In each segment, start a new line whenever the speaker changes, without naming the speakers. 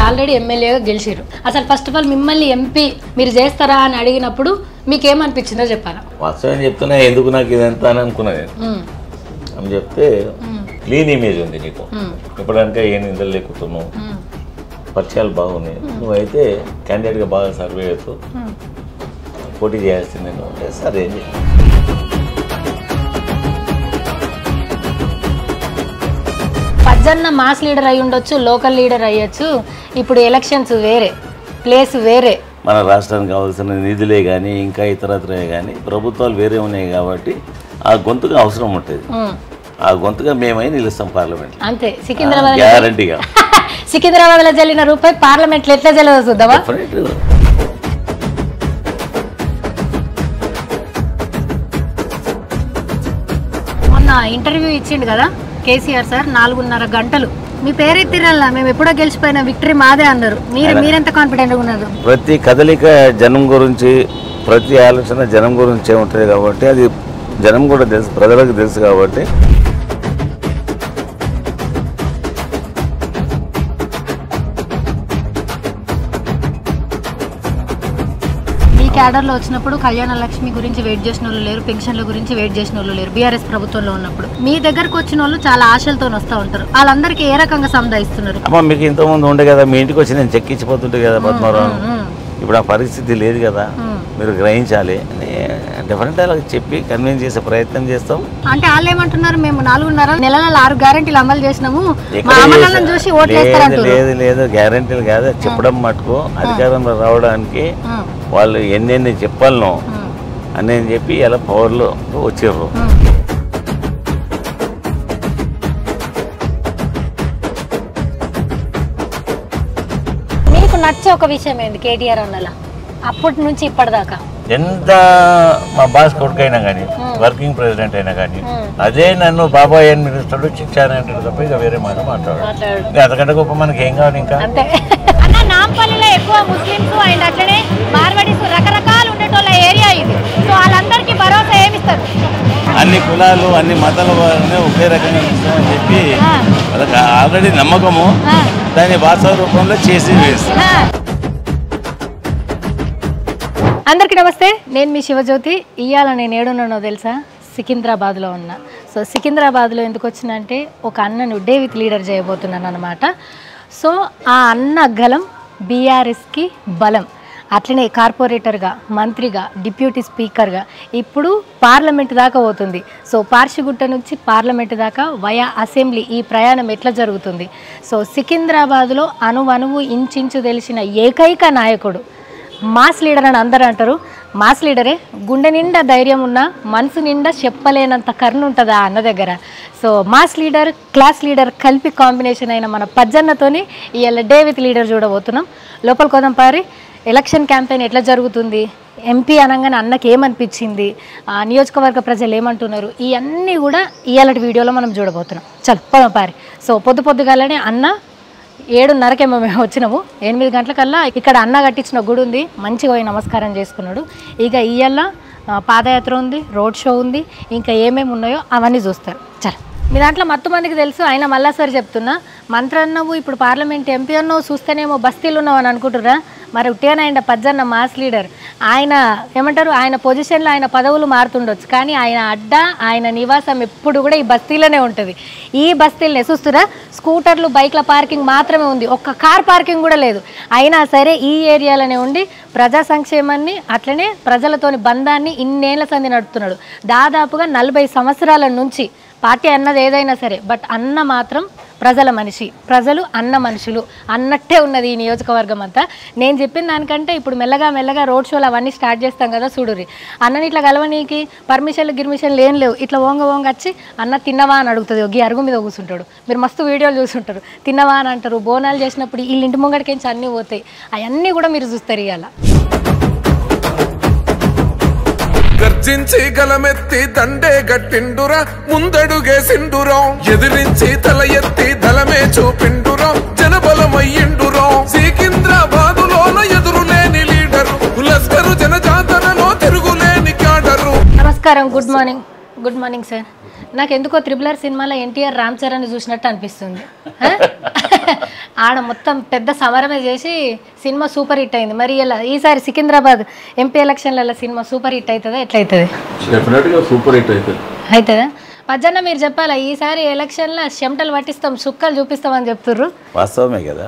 Already ఎమ్మెల్యేగా గెలిచారు. అసలు ఫస్ట్ ఆఫ్ ఆల్ మిమ్మల్ని ఎంపీ మీరు చేస్తారా అని అడిగినప్పుడు మీకేమనిపించిందో చెప్పారా?
వాస్తవం చెప్తున్నా, ఎందుకు నాకు ఇదంతా అని అనుకున్నా నేను. అని చెప్తే క్లీన్ ఇమేజ్ ఉంది నీకు, ఇప్పటికీ ఏ నిందలు లేకుతున్నావు, పరిచయాలు బాగున్నాయి, నువ్వైతే క్యాండిడేట్గా బాగా సర్వే అవుతావు, పోటీ చేయాల్సింది నేను అంటే సరే.
పజ్జన్న మాస్ లీడర్ అయి ఉండొచ్చు, లోకల్ లీడర్ అయ్యొచ్చు, ఇప్పుడు ఎలక్షన్స్ వేరే, ప్లేస్ వేరే,
మన రాష్ట్రానికి కావాల్సిన నిధులే కానీ ఇంకా ఇతరత్రే కానీ ప్రభుత్వాలు వేరే ఉన్నాయి కాబట్టి ఆ గొంతుగా అవసరం ఉంటుంది. ఆ గొంతుగా మేమై నిలుస్తాం పార్లమెంట్
అంతే. సికింద్రాబాద్
గ్యారంటీగా
సికింద్రాబాద్లో జల్లిన రూపాయి పార్లమెంట్లో ఎట్లా జల్లదో చూద్దామా? మొన్న ఇంటర్వ్యూ ఇచ్చిండు కదా కేసీఆర్ సార్, 4.5 గంటలు మీ పేరే తిరల్లా, మేము ఎప్పుడో గెలిచిపోయిన విక్టరీ మాదే అన్నారు. మీరెంత కాన్ఫిడెంట్గా ఉన్నారు?
ప్రతి కదలిక జనం గురించి, ప్రతి ఆలోచన జనం గురించే ఉంటుంది కాబట్టి అది జనం కూడా తెలుసు, ప్రజలకు తెలుసు కాబట్టి.
క్యాడర్లో వచ్చినప్పుడు కళ్యాణ లక్ష్మి గురించి వెయిట్ చేసిన వాళ్ళు లేరు, పెన్షన్ల గురించి వెయిట్ చేసిన వాళ్ళు లేరు. బీఆర్ఎస్ ప్రభుత్వంలో ఉన్నప్పుడు మీ దగ్గరకు వచ్చిన వాళ్ళు చాలా ఆశలతో వస్తూ ఉంటారు. వాళ్ళందరికీ ఏ రకంగా సముదాయిస్తున్నారు?
అమ్మ మీకు ఇంతకుముందు ఉండే కదా, మీ ఇంటికి వచ్చి నేను చెక్కించిపోతుంటే కదా పద్మారావు, ఇప్పుడు ఆ పరిస్థితి లేదు కదా, మీరు గ్రహించాలి అని డిఫరెంట్ అలా చెప్పి కన్విన్స్ చేసే ప్రయత్నం చేస్తాం.
అంటే వాళ్ళు ఏమంటున్నారు, మేము 4.5 నెలల 6 గ్యారెంటీలు అమలు చేసినాము, చూసి ఓట్లు వేస్తారంటారు.
లేదు లేదు, గ్యారెంటీలు కాదు చెప్పడం మటుకు, అధికారంలో రావడానికి వాళ్ళు ఎన్నెన్ని చెప్పాలనో అని చెప్పి ఇలా పవర్లో వచ్చారు.
మీకు నచ్చే ఒక విషయం ఏంది కేటీఆర్ అన్నలా అప్పటి నుంచి ఇప్పటిదాకా?
ఎంత మా బాస్ కొడుకైనా కానీ, వర్కింగ్ ప్రెసిడెంట్ అయినా కానీ, అదే నన్ను బాబాయ్ అని పిలుస్తాడు, చిచ్చానంటాడు తప్ప ఇక వేరే మాట మాట్లాడాడు. అంతకంటే గొప్ప మనకి ఏం కావాలి ఇంకా?
నాంపల్లిలో ఎక్కువ ముస్లింస్ అండ్ అట్లనే మార్వాడీస్ రకరకాలు ఉండేటోళ్ళ ఏరియా ఇది. సో వాళ్ళందరికీ భరోసా ఏమిస్తారు?
అన్ని కులాలు అన్ని మతాల వారిని ఒకే రకంగా ఇస్తామని చెప్పి వాళ్ళకి ఆల్రెడీ నమ్మకము, దాన్ని వాస్తవ రూపంలో చేసి వేస్తాం.
అందరికీ నమస్తే, నేను మీ శివజ్యోతి. ఇవాళ నేను ఏడున్నానో తెలుసా? సికింద్రాబాద్లో ఉన్నా. సో సికింద్రాబాద్లో ఎందుకు వచ్చినంటే ఒక అన్నను డే విత్ లీడర్ చేయబోతున్నాను అనమాట. సో ఆ అన్న గలం బీఆర్ఎస్కి బలం, అట్లనే కార్పొరేటర్గా, మంత్రిగా, డిప్యూటీ స్పీకర్గా ఇప్పుడు పార్లమెంట్ దాకా పోతుంది. సో పార్షిగుట్ట నుంచి పార్లమెంట్ దాకా వయా అసెంబ్లీ ఈ ప్రయాణం ఎట్లా జరుగుతుంది? సో సికింద్రాబాద్లో అణువణువు ఇంచించు తెలిసిన ఏకైక నాయకుడు మాస్ లీడర్ అని అందరూ అంటారు. మాస్ లీడరే, గుండె నిండా ధైర్యం ఉన్న, మనసు నిండా చెప్పలేనంత కరుణ ఉంటుంది ఆ అన్న దగ్గర. So mass leader, class leader కలిపి కాంబినేషన్ అయిన మన పజ్జన్నతోని ఇవాళ డే విత్ లీడర్ చూడబోతున్నాం. లోపల కోదాం పారి. ఎలక్షన్ క్యాంపెయిన్ ఎట్లా జరుగుతుంది, ఎంపీ అనగానే అన్నకి ఏమనిపించింది, నియోజకవర్గ ప్రజలు ఏమంటున్నారు, ఇవన్నీ కూడా ఇవాళ వీడియోలో మనం చూడబోతున్నాం. చల్ పోదాం పారి. సో పొద్దుగాలనే అన్న 7:30కేమో మేము వచ్చినాము, 8 గంటలకల్లా ఇక్కడ అన్న కట్టించిన గుడి ఉంది, మంచిగా పోయి నమస్కారం చేసుకున్నాడు. ఇక ఇవాళ పాదయాత్ర ఉంది, రోడ్ షో ఉంది, ఇంకా ఏమేమి ఉన్నాయో అవన్నీ చూస్తారు. చల్, మీ దాంట్లో మత్తు మందికి తెలుసు, ఆయన మళ్ళా సార్ చెప్తున్నా, మంత్రి అన్నావు, ఇప్పుడు పార్లమెంట్ ఎంపీ అన్నావు, చూస్తేనేమో బస్తీలు ఉన్నావు అని అనుకుంటురా? మరి ఉట్టేనా ఆయన పజ్జన్న మాస్ లీడర్, ఆయన ఏమంటారు, ఆయన పొజిషన్లో ఆయన పదవులు మారుతుండొచ్చు, కానీ ఆయన అడ్డా, ఆయన నివాసం ఎప్పుడు కూడా ఈ బస్తీలోనే ఉంటుంది. ఈ బస్తీలనే చూస్తురా, స్కూటర్లు, బైక్ల పార్కింగ్ మాత్రమే ఉంది, ఒక్క కార్ పార్కింగ్ కూడా లేదు. అయినా సరే ఈ ఏరియాలోనే ఉండి ప్రజా సంక్షేమాన్ని, అట్లనే ప్రజలతోని బంధాన్ని ఇన్నేళ్ల సంది నడుపుతున్నాడు. దాదాపుగా 40 సంవత్సరాల నుంచి. పార్టీ అన్నది ఏదైనా సరే, బట్ అన్న మాత్రం ప్రజల మనిషి, ప్రజలు అన్న మనుషులు అన్నట్టే ఉన్నది ఈ నియోజకవర్గం అంతా. నేను చెప్పిన దానికంటే ఇప్పుడు మెల్లగా రోడ్ షోలు అవన్నీ స్టార్ట్ చేస్తాం కదా, చూడుర్రి. అన్నని ఇట్లా కలవనీకి గిర్మిషన్లు ఏం లేవు. ఇట్లా ఓంగ వచ్చి అన్న తిన్నవా అని అడుగుతుంది, ఈ అరుగు మీద కూర్చుంటాడు. మీరు మస్తు వీడియోలు చూస్తుంటారు, తిన్నవా అని అంటారు. బోనాలు చేసినప్పుడు వీళ్ళ ఇంటి ముంగడికించి అన్నీ పోతాయి, అవన్నీ కూడా మీరు చూస్తారు. ఇవాళ
గర్జించి గలమెత్తి దండే గట్టిండురా, ముందడుగేసిండురా, ఎదిరించి తల ఎత్తి దళమే చూపిండురా, జనబలమయ్యిండురా. సికింద్రాబాదులోన ఎదురులేని లీడరు, లస్కరు జనజాతరలో తిరుగులేని క్యాడరు.
నమస్కారం, గుడ్ మార్నింగ్ సార్. నాకు ఎందుకో RRR సినిమాలో ఎన్టీఆర్ రామ్ చరణ్ చూసినట్టు అనిపిస్తుంది. ఆడ మొత్తం పెద్ద సమరమే చేసి సినిమా సూపర్ హిట్ అయింది. మరి ఇలా ఈసారి సికింద్రాబాద్ ఎంపీ ఎలక్షన్లలో సినిమా సూపర్ హిట్ అవుతుందా ఎట్లయితుంది?
డెఫినెట్గా సూపర్ హిట్ అవుతుంది.
అవుతుందా? పజ్జన్న మీరు చెప్పాలా, ఈసారి ఎలక్షన్లో చెమటలు పట్టిస్తాం, సుక్కలు చూపిస్తామని చెప్తుర్రు,
వాస్తవమే కదా?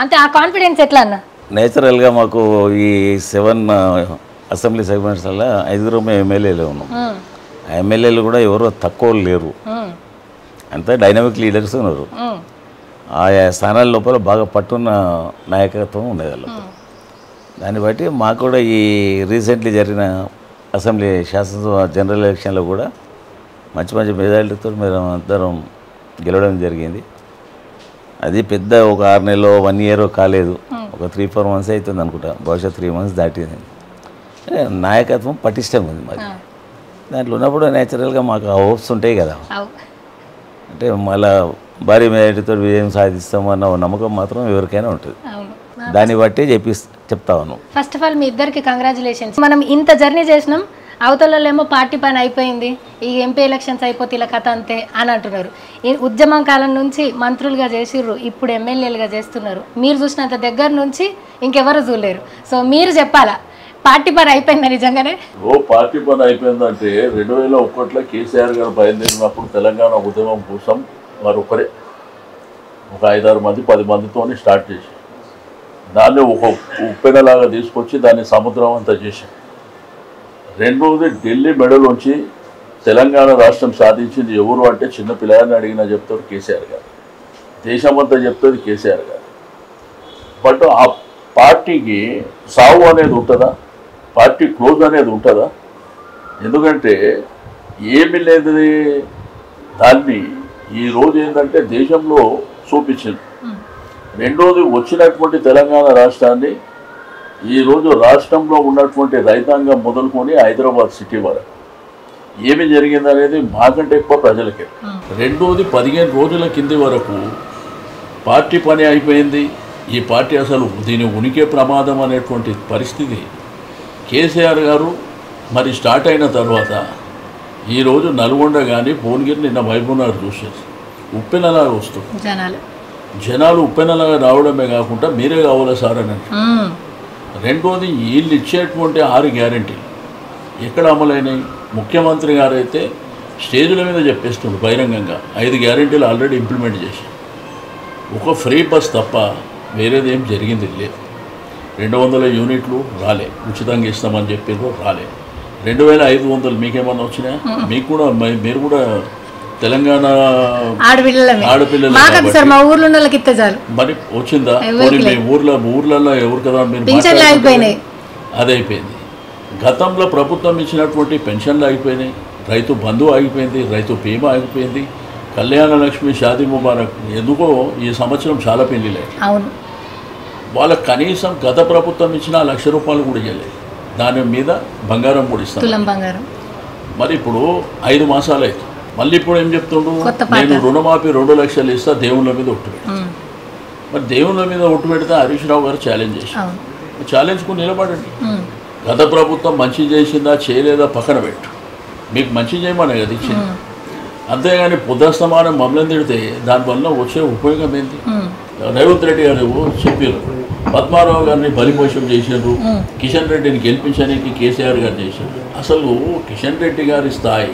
అంటే ఆ కాన్ఫిడెన్స్ ఎట్లా అన్న?
నేచురల్గా మాకు ఈ 7 అసెంబ్లీ సెగ్మెంట్స్లో 5 ఎమ్మెల్యేలు ఉన్నాం. ఆ ఎమ్మెల్యేలు కూడా ఎవరో తక్కువ లేరు, అంతా డైనమిక్ లీడర్స్ ఉన్నారు. ఆయా స్థానాల లోపల బాగా పట్టున్న నాయకత్వం ఉండేది వాళ్ళతో. దాన్ని బట్టి మాకు కూడా ఈ రీసెంట్లీ జరిగిన అసెంబ్లీ శాసనసభ జనరల్ ఎలక్షన్లో కూడా మంచి మంచి మెజారిటీతో మేము అందరం గెలవడం జరిగింది. అది పెద్ద ఒక 6 నెలలో 1 ఇయర్ కాలేదు, ఒక 3-4 months అవుతుంది అనుకుంటా, బహుశా 3 months దాటింది. నాయకత్వం పటిష్టంగా ఉంది మరి. దాంట్లో ఉన్నప్పుడు నేచురల్గా మాకు ఆ హోప్స్ ఉంటాయి కదా, అంటే మళ్ళా భారీ మెజారిటీతో విజయం సాధిస్తామన్న నమ్మకం మాత్రం ఎవరికైనా ఉంటుంది. దాన్ని బట్టి చెప్తా ఉన్నాం.
ఫస్ట్ ఆఫ్ ఆల్ మీ ఇద్దరికి కంగ్రాచులేషన్స్. మనం ఇంత జర్నీ చేసినాం, అవతలలో పార్టీ పని అయిపోయింది, ఈ ఎంపీ ఎలక్షన్స్ అయిపోతే ఇలా కథ అంతే అని అంటున్నారు. ఈ ఉద్యమం కాలం నుంచి మంత్రులుగా చేసిర్రు, ఇప్పుడు ఎమ్మెల్యేలుగా చేస్తున్నారు. మీరు చూసినంత దగ్గర నుంచి ఇంకెవరు చూడలేరు. సో మీరు చెప్పాలా, పార్టీ పని అయిపోయిందా నిజంగానే?
పార్టీ పని అయిపోయిందంటే 2001లో కేసీఆర్ గారు బయలుదేరినప్పుడు తెలంగాణ ఉద్యమం కోసం వారు ఒకరే ఒక 5-6 మంది 10 మందితో స్టార్ట్ చేశారు. దాన్ని ఒక ఉప్పెనలాగా తీసుకొచ్చి దాన్ని సముద్రం అంతా చేశారు. రెండవది ఢిల్లీ మెడలోంచి తెలంగాణ రాష్ట్రం సాధించింది ఎవరు అంటే చిన్న పిల్లగాన్ని అడిగినా చెప్తారు కేసీఆర్ గారు, దేశమంతా చెప్తుంది కేసీఆర్ గారు. బట్ ఆ పార్టీకి సావు అనేది ఉంటుందా, పార్టీ క్లోజ్ అనేది ఉంటుందా? ఎందుకంటే ఏమి లేదు, దాన్ని ఈరోజు ఏంటంటే దేశంలో చూపించింది. రెండోది వచ్చినటువంటి తెలంగాణ రాష్ట్రాన్ని ఈరోజు రాష్ట్రంలో ఉన్నటువంటి రైతాంగం మొదలుకొని హైదరాబాద్ సిటీ వరకు ఏమి జరిగిందనేది మాకంటే ఎక్కువ ప్రజలకే. రెండోది 15 రోజుల కింది వరకు పార్టీ పని అయిపోయింది, ఈ పార్టీ అసలు దీని ఉనికి ప్రమాదం అనేటువంటి పరిస్థితి కేసీఆర్ గారు మరి స్టార్ట్ అయిన తర్వాత ఈరోజు నల్గొండ కానీ భువనగిరి నిన్న మహబూబ్నగర్ చూసేది ఉప్పెనలాగా వస్తుంది. జనాలు ఉప్పెనలాగా రావడమే కాకుండా మీరే కావాలా సార్ అని. రెండోది వీళ్ళు ఇచ్చేటువంటి 6 గ్యారెంటీలు ఎక్కడ అమలైనాయి? ముఖ్యమంత్రి గారు అయితే స్టేజ్ల మీద చెప్పేస్తుండ్రు బహిరంగంగా 5 గ్యారెంటీలు ఆల్రెడీ ఇంప్లిమెంట్ చేశారు. ఒక ఫ్రీ బస్ తప్ప వేరేది ఏం జరిగింది లేదు. 200 యూనిట్లు రాలే, ఉచితంగా ఇస్తామని చెప్పారు, రాలే. 2500 మీకేమన్నా వచ్చినాయా? మీకు కూడా మీరు కూడా తెలంగాణ ఆడపిల్లలు మరి వచ్చిందా? మీ ఊర్లలో ఎవరు కదా మీరు అది అయిపోయింది. గతంలో ప్రభుత్వం ఇచ్చినటువంటి పెన్షన్లు ఆగిపోయినాయి, రైతు బంధు ఆగిపోయింది, రైతు బీమా ఆగిపోయింది, కళ్యాణ లక్ష్మి షాదీ ముబారక్ ఎందుకో ఈ సంవత్సరం చాలా పెళ్లిలే. వాళ్ళకి కనీసం గత ప్రభుత్వం ఇచ్చిన 1,00,000 రూపాయలు కూడా ఇవ్వలేదు, దాని మీద బంగారం కూడా ఇస్తాం. మరి ఇప్పుడు 5 మాసాలు అయితే మళ్ళీ ఇప్పుడు ఏం చెప్తుండ్రు, నేను రుణమాఫీ 2 లక్షలు ఇస్తా దేవుళ్ళ మీద ఒట్టు పెడతా. మరి దేవుళ్ళ మీద ఒట్టు పెడితే హరీష్ రావు గారు ఛాలెంజ్ చేశారు. ఛాలెంజ్కు నిలబడండి. గత ప్రభుత్వం మంచి చేసిందా చేయలేదా పక్కన పెట్టు, మీకు మంచి చేయమనే కదా ఇచ్చింది. అంతేగాని పొద్దుస్తమానం మమ్మల్ని తిడితే దానివల్ల వచ్చే ఉపయోగం ఏంటి? రేవంత్ రెడ్డి గారు చెప్పారు, పద్మారావు గారిని బలిపోషం చేశారు, కిషన్ రెడ్డిని గెలిపించడానికి కేసీఆర్ గారు చేశారు. అసలు కిషన్ రెడ్డి గారి స్థాయి,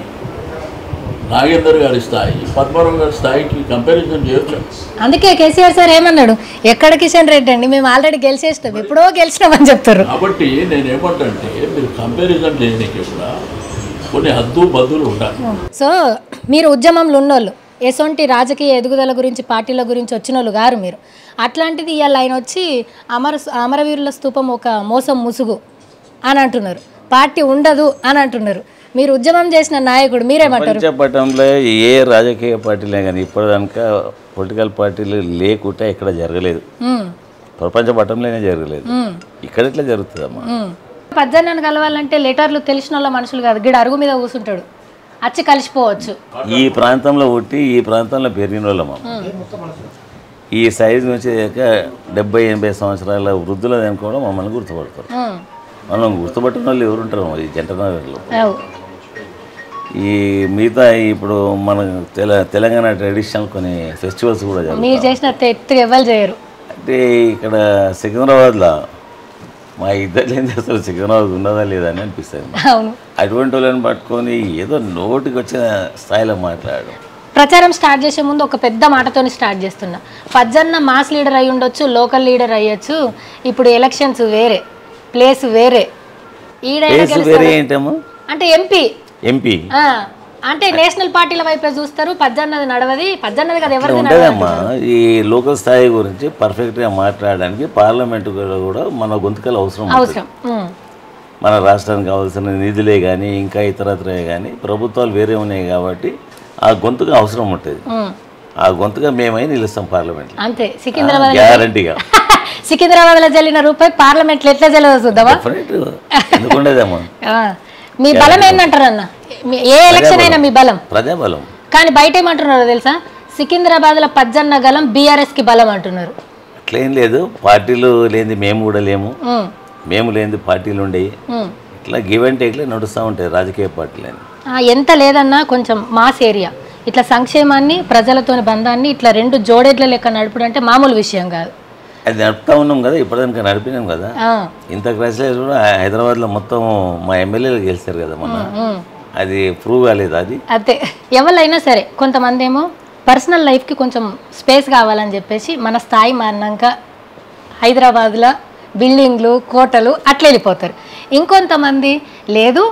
నాగేందర్ గారి స్థాయి, పద్మారావు గారి స్థాయికి కంపారిజన్ చేయొచ్చు.
అందుకే కేసీఆర్ సార్ ఏమన్నాడు, ఎక్కడ కిషన్ రెడ్డి అండి, మేము ఆల్రెడీ గెలిచేస్తాం, ఎప్పుడో గెలిచినామని చెప్తారు.
కాబట్టి నేను ఏమంటే మీరు కంపారిజన్ చేయడానికి కూడా కొన్ని హద్దు బద్దులు ఉండాలి.
సో మీరు ఉద్యమంలో ఉన్నోళ్ళు, ఎసొంటి రాజకీయ ఎదుగుదల గురించి పార్టీల గురించి వచ్చిన వాళ్ళు గారు మీరు. అట్లాంటిది ఇవాళ ఆయన వచ్చి అమరవీరుల స్తూపం ఒక మోసం ముసుగు అని అంటున్నారు, పార్టీ ఉండదు అని అంటున్నారు. మీరు ఉద్యమం చేసిన నాయకుడు, మీరేమంటారు?
ప్రపంచపటంలో ఏ రాజకీయ పార్టీలే కానీ ఇప్పటిదాకా పొలిటికల్ పార్టీలు లేకుంటే ఎక్కడ జరగలేదు, ప్రపంచ పటంలోనే జరగలేదు, ఇక్కడ ఎట్లా జరుగుతుందమ్మా?
పద్దెన్నను కలవాలంటే లెటర్లు తెలిసిన వాళ్ళ మనుషులు కాదు, గిడ అరుగు మీద కూర్చుంటాడు, వచ్చి కలిసిపోవచ్చు.
ఈ ప్రాంతంలో పుట్టి ఈ ప్రాంతంలో పెరిగిన వాళ్ళమ్మా. ఈ సైజు నుంచి 70-80 సంవత్సరాల వృద్ధులు అనుకోవడం మమ్మల్ని గుర్తుపడతారు. మనం గుర్తుపట్టిన వాళ్ళు ఎవరు ఉంటారు మరి జంటనగర్లో? ఈ మిగతా ఇప్పుడు మన తెలంగాణ ట్రెడిషనల్ కొన్ని ఫెస్టివల్స్ కూడా
మీరు చేసిన ఎవరు చేయరు.
అంటే ఇక్కడ సికింద్రాబాద్లో మా ఇద్దరు ఏంది అసలు సికింద్రాబాద్ ఉన్నదా లేదా అని అనిపిస్తుంది.
అవును,
అటువంటి వాళ్ళని పట్టుకొని ఏదో నోటికి వచ్చిన స్థాయిలో మాట్లాడడం.
ప్రచారం స్టార్ట్ చేసే ముందు ఒక పెద్ద మాటతోని స్టార్ట్ చేస్తున్నా. పజ్జన్న మాస్ లీడర్ అయి ఉండొచ్చు, లోకల్ లీడర్ అయ్యొచ్చు, ఇప్పుడు ఎలక్షన్స్ వేరే, ప్లేస్ వేరే.
వేరే ఏంటమ్మా
అంటే ఎంపీ అంటే నేషనల్ పార్టీల వైపే చూస్తారు. పజ్జన్నది నడవది, పజ్జన్నది కదా ఎవరిది
ఉంటుందమ్మా. ఈ లోకల్ స్థాయి గురించి పర్ఫెక్ట్గా మాట్లాడడానికి పార్లమెంటు కూడా మన గొంతుకలు అవసరం. మన రాష్ట్రానికి కావాల్సిన నిధులే కానీ ఇంకా ఇతరత్రే కానీ ప్రభుత్వాలు వేరే ఉన్నాయి కాబట్టి ఆ గొంతుగా అవసరం ఉంటుంది. ఆ గొంతుగా మేమై నిలుస్తాం పార్లమెంట్.
అంతే. సికింద్రాబాద్
గ్యారంటీగా
సికింద్రాబాద్ లో జల్లిన రూపాయి పార్లమెంట్ లో ఎట్లా జల్లదో చూద్దామా?
ఎందుకుండేదమ్మా.
మీ బలం ఏంటంటారు అన్న? ఏ ఎలక్షన్ అయినా మీ బలం
ప్రజాబలం.
కానీ బయట ఏమంటున్నారు తెలుసా? సికింద్రాబాద్ లో పజ్జన్న గలం బీఆర్ఎస్ కి బలం అంటున్నారు.
అట్లేం లేదు, పార్టీలు లేని మేము కూడా లేము, మేము లేని పార్టీలు ఉండేవి. ఇట్లా గివ్ అండ్ టేక్లే నడుస్తూ ఉంటాయి రాజకీయ పార్టీలని.
ఎంత లేదన్నా కొంచెం మాస్ ఏరియా ఇట్లా సంక్షేమాన్ని ప్రజలతోని బంధాన్ని ఇట్లా రెండు జోడెడ్ల లెక్క నడుపుడు అంటే మామూలు విషయం కాదు.
అది నడుపుతా ఉన్నాం కదా, ఇప్పటిదాకా నడిపినాం కదా. ఇంత క్రైసిస్ కూడా హైదరాబాద్లో మొత్తం మా ఎమ్మెల్యేలు గెలిచారు కదా మొన్న. అది ప్రూవ్ కాలేదు. అది
అదే ఎవరైనా సరే కొంతమంది ఏమో పర్సనల్ లైఫ్కి కొంచెం స్పేస్ కావాలని చెప్పేసి మన స్థాయి మారినాక హైదరాబాద్లో బిల్డింగ్లు కోటలు అట్లా వెళ్ళిపోతారు. ఇంకొంతమంది లేదు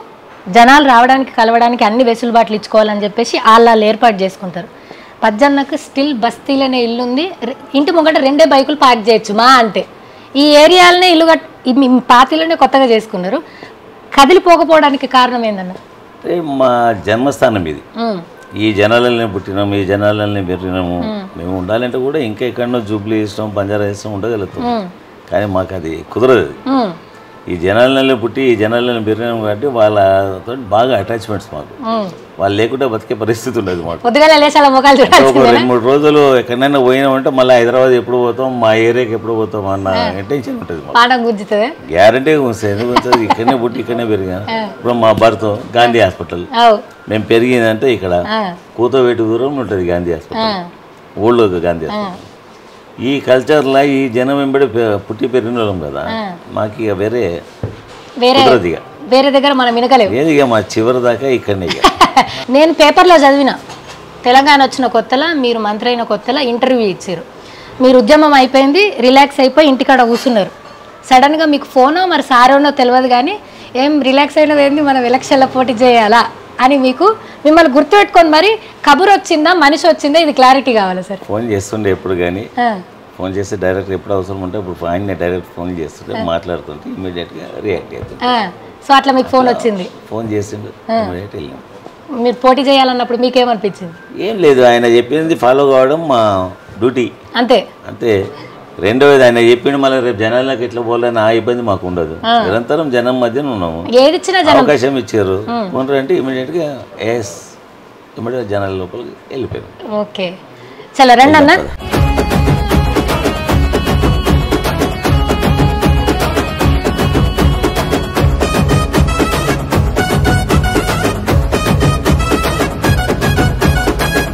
జనాలు రావడానికి కలవడానికి అన్ని వెసులుబాట్లు ఇచ్చుకోవాలని చెప్పేసి వాళ్ళు ఏర్పాటు చేసుకుంటారు. పజ్జన్నకు స్టిల్ బస్తీలోనే ఇల్లు ఉంది, ఇంటి ముంగట 2 బైకులు పార్క్ చేయొచ్చు మా అంటే. ఈ ఏరియాలనే ఇల్లు పాతిలోనే కొత్తగా చేసుకున్నారు. కదిలిపోకపోవడానికి కారణం ఏందన్న?
మా జన్మస్థానం ఇది, ఈ జనాలని పుట్టినాము, ఈ జనాలని పెరిగినాము. మేము ఉండాలంటే కూడా ఇంకా ఎక్కడో జూబ్లీ ఇష్టం బంజారా ఇష్టం ఉండగలుగుతాం, కానీ మాకు అది కుదరదు. ఈ జనాలని పుట్టి ఈ జనాలని పెరిగినాము కాబట్టి వాళ్ళతో బాగా అటాచ్మెంట్స్ మాకు. వాళ్ళు లేకుంటే బతికే పరిస్థితి ఉండదు మాకు. 2-3 రోజులు ఎక్కడైనా పోయినామంటే మళ్ళీ హైదరాబాద్ ఎప్పుడు పోతాం, మా ఏరియాకి ఎప్పుడు పోతాం అన్న టెన్షన్ ఉంటుంది మాకు. గ్యారంటీగా ఉంటుంది. ఎందుకు ఇక్కడనే పుట్టి ఇక్కడనే పెరిగాను. ఇప్పుడు మా భర్త గాంధీ హాస్పిటల్, మేము పెరిగిందంటే ఇక్కడ కూతవేటి దూరం ఉంటుంది గాంధీ హాస్పిటల్, ఊళ్ళో గాంధీ హాస్పిటల్. ఈ కల్చర్లో ఈ జనం వెంబడి పుట్టి పెరిగిన వాళ్ళం కదా, మాకు ఇక వేరే
దగ్గర మనం వినగలేము.
ఏదిగా మా చివరి దాకా ఇక్కడనే.
నేను పేపర్లో చదివిన, తెలంగాణ వచ్చిన కొత్తలో మీరు మంత్రి అయిన కొత్తలో ఇంటర్వ్యూ ఇచ్చారు. మీరు ఉద్యమం అయిపోయింది, రిలాక్స్ అయిపోయి ఇంటికాడ కూర్చున్నారు. సడన్గా మీకు ఫోనో మరి సారోనో తెలియదు కానీ ఏం రిలాక్స్ అయినది ఏంది మనం ఎలక్షన్లో పోటీ చేయాలా అని మిమ్మల్ని గుర్తుపెట్టుకొని మరి కబురు వచ్చిందా మనిషి వచ్చిందా ఇది క్లారిటీ కావాలి సార్.
ఫోన్ చేస్తుండే ఎప్పుడు కానీ, ఫోన్ చేస్తే డైరెక్ట్ ఎప్పుడు అవసరం ఉంటే ఇప్పుడు ఆయన డైరెక్ట్ ఫోన్ చేస్తుంటే మాట్లాడుతుంటే ఇమీడియట్గా రియాక్ట్ అవుతుంది.
సో అట్లా మీకు ఫోన్ వచ్చింది,
ఫోన్ చేసిండు, ఇమీడియట్ వెళ్ళాం.
మీరు పోటీ చేయాలన్నప్పుడు మీకేమనిపించింది?
ఏం లేదు, ఆయన చెప్పింది ఫాలో కావడం మా డ్యూటీ అంతే. రెండవది ఆయన చెప్పిండు మళ్ళీ రేపు జనాలకు ఎట్లా పోవాలని ఆ ఇబ్బంది మాకు ఉండదు. నిరంతరం జనం మధ్యన ఉన్నాము, అవకాశం ఇచ్చారు అంటే ఇమీడియట్గా ఇమీడియట్ జనాల లోపలికి వెళ్ళిపోయారు.
ఓకే చాలా రండి అన్న.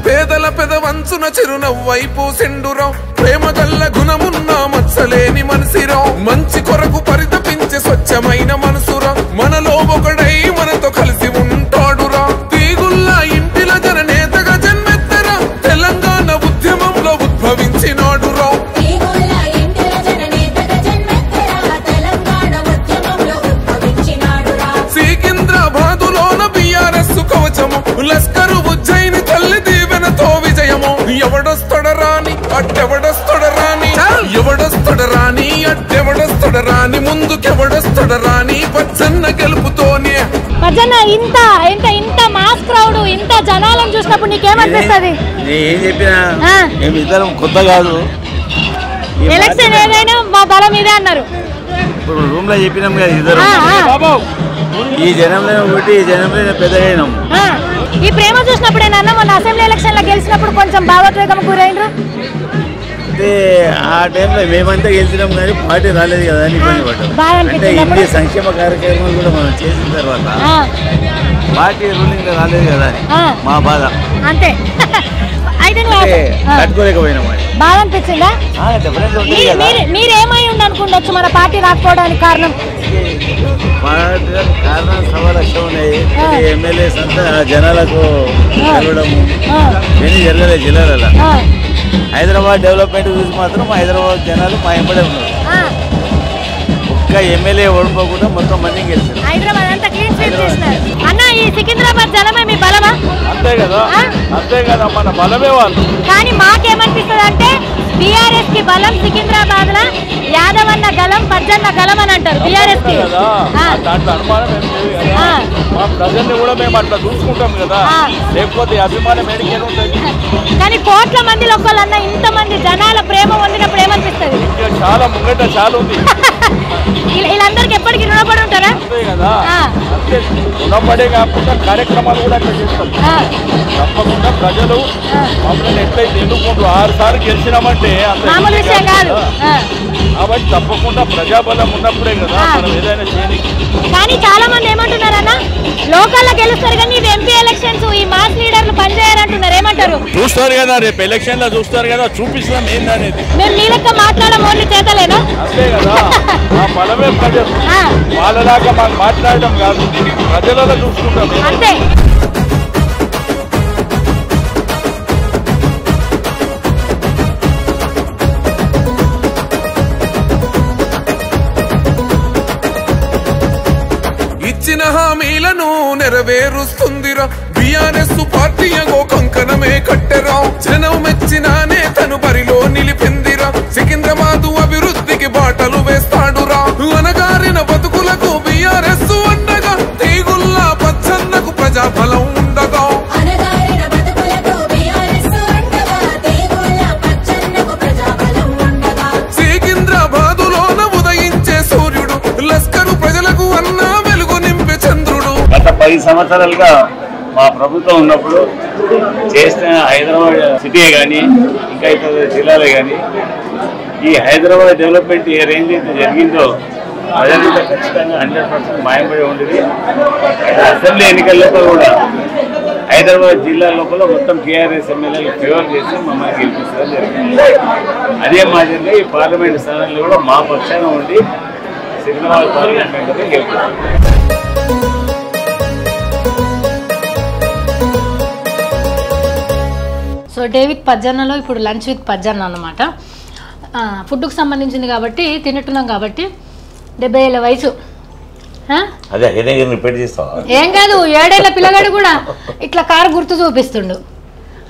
పేదల పెదవంచున చిరునవ్వైపు సెండురం, ప్రేమ గల్ల గుణమున్న మత్సలేని మనసిరం, మంచి కొరకు పరితపించే స్వచ్ఛమైన మనసురా, మనలో ఒకడై మనతో కలిసి ఉంటాడురా, తీగుల్లా ఇంటిల జననేతగా జన్మెత్తరా, తెలంగాణ ఉద్యమంలో ఉద్భవించినాడురా. సికింద్రాబాదులోన బీఆర్ఎస్ కవచము, లస్కరు ఉజ్జయిని తల్లి దీవెనతో విజయము, ఎవడొస్తడరాని అట్టెవడొస్తడరాని, ఎవడొస్తడరాని అట్టెవడొస్తడరాని, ముందుకెవడొస్తడరాని పచ్చన్న గెలుపుతోనే.
పచ్చన్న ఇంత ఇంత ఇంత మాస్ క్రౌడ్ ఇంత జనాలను చూసినప్పుడు నీకేమనిపిస్తుంది?
ఏం చెప్పినా ఇద్దరం కొత్త కాదు,
ఎలక్షన్ ఏదైనా మా బలం ఇదే అన్నారు.
ఇప్పుడు రూమ్ లో చెప్పినాం కదా ఇద్దరు, ఈ జనంలో ఒకటి ఈ జనంలో పెద్ద అయినాం.
ఈ ప్రేమ చూసినప్పుడు ఏమన్నా మొన్న అసెంబ్లీ ఎలక్షన్ లో గెలిచినప్పుడు కొంచెం భావోద్వేగం గురైనరు
అంటే ఆ టైంలో మేమంతా గెలిచినాం కానీ పార్టీ రాలేదు కదా అని ఇబ్బంది పడ్డాం. అంటే ఇన్ని సంక్షేమ కార్యక్రమాలు కూడా మనం చేసిన తర్వాత పార్టీ రూలింగ్ రాలేదు కదా అని మా బాధ.
అంతే. అయితే
తట్టుకోలేకపోయినామా
బాధ అనిపించిందా? మీరేమై ఉండనుకుండొచ్చు మన పార్టీ రాకపోవడానికి కారణం?
కారణం సవాలక్షం ఉన్నాయి. ఎమ్మెల్యేస్ అంతా జనాలకు కలవడము ఏమీ జరగలేదు జిల్లాలలో. హైదరాబాద్ డెవలప్మెంట్ చూసి మాత్రం హైదరాబాద్ జనాలు మా ఎంబడే ఉన్నారు. ఒక్క ఎమ్మెల్యే ఓడిపోకుండా మొత్తం మంది గెలిచారు.
హైదరాబాద్ అంతా క్లీన్ స్వీప్ చేసినారు. అన్న ఈ సికింద్రాబాద్ జనమే మీ బలమా?
అంతే కదా, అంతే కదా, మన బలమే వాళ్ళు.
కానీ మాకేమనిపిస్తుంది అంటే బీఆర్ఎస్ కి బలం సికింద్రాబాద్ లా యాదవ్ అన్న గలం పజ్జన్న గలం అని అంటారు బీఆర్ఎస్ కి.
దాంట్లో అనుమానం ఏం లేదు కదా. మా ప్రజల్ని కూడా మేము అట్లా చూసుకుంటాం కదా, లేకపోతే అభిమానం ఏడికేది ఉంటుంది.
కానీ కోట్ల మందిలో ఒక్కళ్ళన్నా ఇంతమంది జనాల ప్రేమ పొందినప్పుడు ఏమనిపిస్తుంది?
చాలా ముంగట చాలా ఉంది.
వీళ్ళందరికీ ఎప్పటికీ రుణపడి ఉంటారా?
అంతే కదా, అంతే. రుణపడే కాకుండా కార్యక్రమాలు కూడా అట్లా చేస్తాం. తప్పకుండా ప్రజలు మమ్మల్ని ఎట్లయితే ఎన్నుకుంటూ 6 సార్లు గెలిచినామంటే
మామూలు విషయం కాదు.
కాబట్టి తప్పకుండా ప్రజాబలం ఉన్నప్పుడే కదా మనం ఏదైనా చేయని.
కానీ చాలా మంది ఏమంటున్నారన్నా లోకల్లో గెలుస్తారు కానీ ఇది ఎంపీ ఎలక్షన్స్ ఈ మాస్ లీడర్లు పనిచేయాలంటున్నారు. ఏమంటారు?
చూస్తారు కదా, రేపు ఎలక్షన్ లో చూస్తారు కదా, చూపిస్తాం ఏందనేది.
మేము నీ లెక్క మాట్లాడడం ఓన్లీ చేతలేనా?
అంతే కదా, మా బలమే ప్రజలు. వాళ్ళలాగా మాకు మాట్లాడడం కాదు, ప్రజలలో చూసుకుంటాం
అంతే.
ఇచ్చిన హామీలను నెరవేరుస్తుందిరా బీఆర్ఎస్ పార్టీ అగో కంకణమే కట్టెరా. జనం మెచ్చిన నేతను బరిలో నిలిపిందిరా. సికింద్రాబాద్ అభివృద్ధికి బాటలు వేస్తాడురా. అనగారిన బతుకులకు బీఆర్ఎస్ ఉండగా తీగుల్లా పచ్చన్నకు ప్రజాబలం ఉండగా. సికింద్రాబాదులోన ఉదయించే సూర్యుడు లస్కరు ప్రజలకు అన్న వెలుగు నింపే చంద్రుడు.
గత 10 సంవత్సరాలుగా మా ప్రభుత్వం ఉన్నప్పుడు చేసిన హైదరాబాద్ సిటీ కానీ ఇంకా ఇతర జిల్లాలే కానీ ఈ హైదరాబాద్ డెవలప్మెంట్ ఏ రేంజ్ అయితే జరిగిందో ప్రజలంతా ఖచ్చితంగా 100% మాయంపడి ఉండేది. అసెంబ్లీ ఎన్నికల్లో కూడా హైదరాబాద్ జిల్లా లోపల మొత్తం టీఆర్ఎస్ ఎమ్మెల్యేలు ఫేవర్ చేసి మమ్మల్ని గెలిపించడం జరిగింది. అదే మాదిరిగా ఈ పార్లమెంట్ స్థానాల్లో కూడా మా పక్షాన ఉండి సికింద్రాబాద్ పార్లమెంట్ మెంబర్ని గెలిపించారు.
సో డే విత్ పజ్జన్నలో ఇప్పుడు లంచ్ విత్ పజ్జన్న అన్నమాట. ఫుడ్కు సంబంధించింది కాబట్టి తింటున్నాం కాబట్టి 70 ఏళ్ళ వయసు. ఏం కాదు, 7 ఏళ్ళ పిల్లగాడు కూడా ఇట్లా కారు గుర్తు చూపిస్తుండు.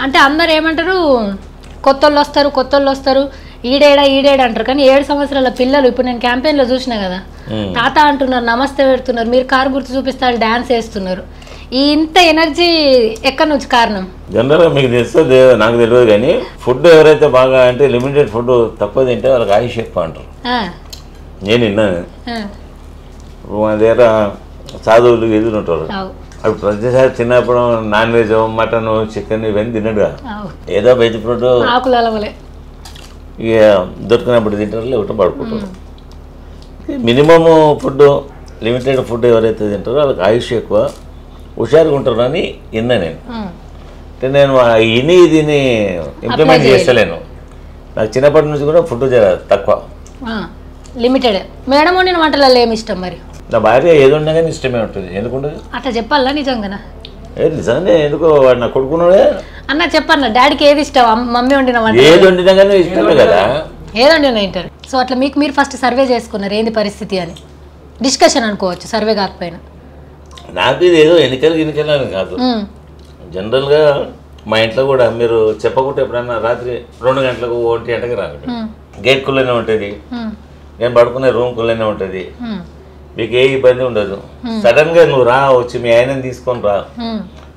అంటే అందరు ఏమంటారు కొత్తోళ్ళు వస్తారు ఈడేడ అంటారు. కానీ 7 సంవత్సరాల పిల్లలు ఇప్పుడు నేను క్యాంపెయిన్లో చూసినా కదా, తాత అంటున్నారు, నమస్తే పెడుతున్నారు, మీరు కారు గుర్తు చూపిస్తారు, డాన్స్ వేస్తున్నారు. ఈ ఇంత ఎనర్జీ ఎక్కడి నుంచి కారణం?
జనరల్గా మీకు తెలుస్తుంది, నాకు తెలియదు కానీ ఫుడ్ ఎవరైతే బాగా అంటే లిమిటెడ్ ఫుడ్ తక్కువ తింటే వాళ్ళకి ఆయుష్ ఎక్కువ అంటారు. నేను విన్నాను. మా దగ్గర సాధువులు ఎదురు ఉంటారు. అప్పుడు ప్రతిసారి చిన్నప్పుడు నాన్ వెజ్ మటన్ చికెన్ ఇవన్నీ తినడుగా, ఏదో వెజ్ ఫుడ్ ఇక దొరికినప్పుడు తింటారు, లేకపోతే పడుకుంటారు. మినిమమ్ ఫుడ్ లిమిటెడ్ ఫుడ్ ఎవరైతే తింటారో వాళ్ళకి ఆయుష్ ఎక్కువ, హుషారుగా ఉంటారు అని విన్నా నేను. అంటే నేను దీన్ని ఇంప్లిమెంట్ చేస్తలేను. నాకు చిన్నప్పటి నుంచి కూడా ఫుడ్ తక్కువ,
లిమిటెడ్. మేడం వండిన వంటలలో ఏమి ఇష్టం మరి?
నా భార్య ఏది ఉన్నా కానీ ఇష్టమే ఉంటుంది. ఎందుకుంటుంది
అట్లా చెప్పాలా? నిజంగానా?
నిజంగానే. ఎందుకో వాడు నా కొడుకున్నాడే
అన్న చెప్పన్న, డాడీకి ఏది ఇష్టం? మమ్మీ వండిన వంట
ఏది వండినా కానీ ఇష్టమే కదా,
ఏది వండినా తింటారు. సో అట్లా మీకు మీరు ఫస్ట్ సర్వే చేసుకున్నారు ఏంది పరిస్థితి అని, డిస్కషన్ అనుకోవచ్చు, సర్వే కాకపోయినా.
నాకు ఇది ఏదో ఎన్నికలు అని కాదు, జనరల్గా మా ఇంట్లో కూడా మీరు చెప్పకుంటే ఎప్పుడన్నా రాత్రి 2 గంటలకు 1 గంటకి రాకండి. గేట్ కుల్లనే ఉంటుంది, నేను పడుకునే రూమ్ కుల్లనే ఉంటుంది, మీకు ఏ ఇబ్బంది ఉండదు. సడన్గా నువ్వు రా, వచ్చి మీ ఆయనని తీసుకొని రా,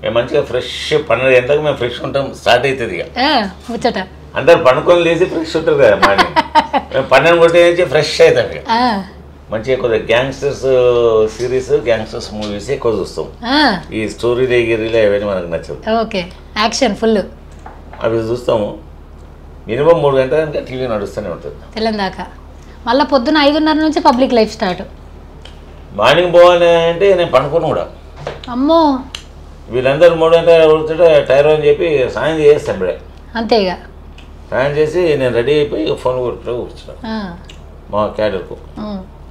మేము మంచిగా ఫ్రెష్ 12 గంటలకు మేము ఫ్రెష్ ఉంటాం, స్టార్ట్ అవుతుంది. ఇక అందరు పండుకొని లేచి ఫ్రెష్ ఉంటారు కదా మార్నింగ్, మేము 12 కొట్టి ఫ్రెష్ అవుతాం. ఇక మంచిగా కొద్దిగా గ్యాంగ్స్టర్స్ సిరీస్, గ్యాంగ్స్టర్స్ మూవీస్ ఎక్కువ చూస్తాం. ఈ స్టోరీ గిరీలు అవన్నీ మనకు నచ్చదు.
ఓకే, యాక్షన్ ఫుల్
అవి చూస్తాము. మినిమం 3 గంటల కనుక టీవీ నడుస్తూనే ఉంటుంది
తెల్లందాకా. మళ్ళీ పొద్దున్న 5:30 నుంచి పబ్లిక్ లైఫ్ స్టార్ట్.
మార్నింగ్ పోవాలి అంటే నేను పండుకోను కూడా.
అమ్మో,
వీళ్ళందరూ 3 గంటలు కూర్చుంటే టైర్ అని చెప్పి సాయం చేస్తాం ఇప్పుడే.
అంతే ఇక
ప్లాన్ చేసి నేను రెడీ అయిపోయి ఫోన్ కొట్టుకుంటూ కూర్చున్నాను మా క్యాడర్కు.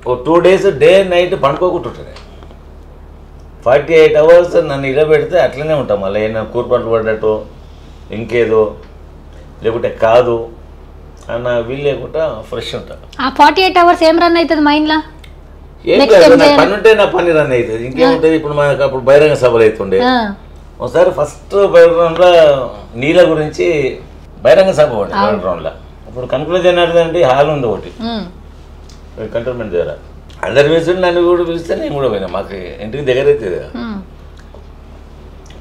ఓ 2 days డే నైట్ పండుకోకుంటుంటాను. 48 hours నన్ను ఇలా పెడితే అట్లనే ఉంటాం. మళ్ళీ ఏమైనా కూరపంటలు పడ్డట్టు ఇంకేదో లేకుంటే కాదు అన్న వీలు లేకుండా ఫ్రెష్ ఉంటా.
ఆ 48 hours ఏం రన్ అవుతుంది మైండ్లో?
ఏం కాదు, నా పని ఉంటే నా పని రన్ అవుతుంది. ఇంకేముంటుంది, ఇప్పుడు మనకు అప్పుడు బహిరంగ సభలు అవుతుండే. ఒకసారి ఫస్ట్ బహిరంగంలో నీళ్ళ గురించి బహిరంగ సభ ఒకటి బహిరంగంలో. ఇప్పుడు కన్క్లూజన్ ఏంటంటే హాల్ ఉంది ఒకటి కంటోన్మెంట్ దగ్గర. అందరు పిలిచి నన్ను కూడా పిలిస్తే నేను కూడా పోయినా. మాకు ఇంటికి దగ్గర అవుతుంది కదా,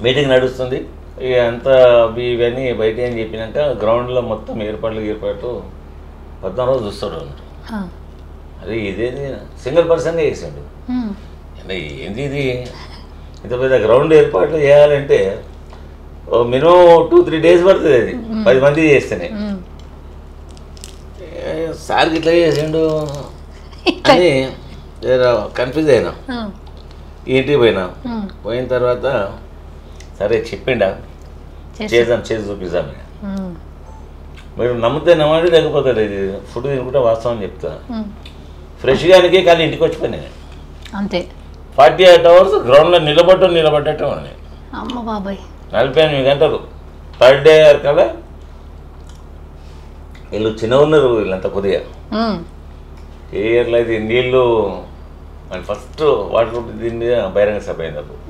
మీటింగ్ నడుస్తుంది. ఇక అంతా ఇవన్నీ బయట అని చెప్పినాక గ్రౌండ్లో మొత్తం ఏర్పాటు 14 రోజులు చూస్తాడు అన్నట్టు. అదే ఇదేది సింగిల్ పర్సన్గా చేసాడు. అంటే ఏంది ఇది, ఇంత పెద్ద గ్రౌండ్ ఏర్పాట్లు చేయాలంటే మినిమం 2-3 days పడుతుంది. అది 10 మంది చేస్తేనే. సార్కి ఇట్లా చేసిండు అని కన్ఫ్యూజ్ అయినా. ఇంటికి పోయిన తర్వాత సరే చెప్పిండా చేసి చూపిస్తాం. మీరు నమ్మితే నమ్మండి, లేకపోతే ఇది ఫుడ్ తినుకుంటే వాస్తవం చెప్తా. ఫ్రెష్గానికి కానీ ఇంటికి వచ్చిపోయినా
అంతే.
48 hours గ్రౌండ్లో నిలబడ్డట్టు ఉన్నాయి.
అమ్మ బాబాయ్
48 గంటలు. 3rd day కదా వీళ్ళు చిన్న ఉన్నారు, వీళ్ళంతా కొద్దిగా ఏర్లో ఇది నీళ్ళు ఫస్ట్ వాటర్ దీని బహిరంగ సభ అయింది. అప్పుడు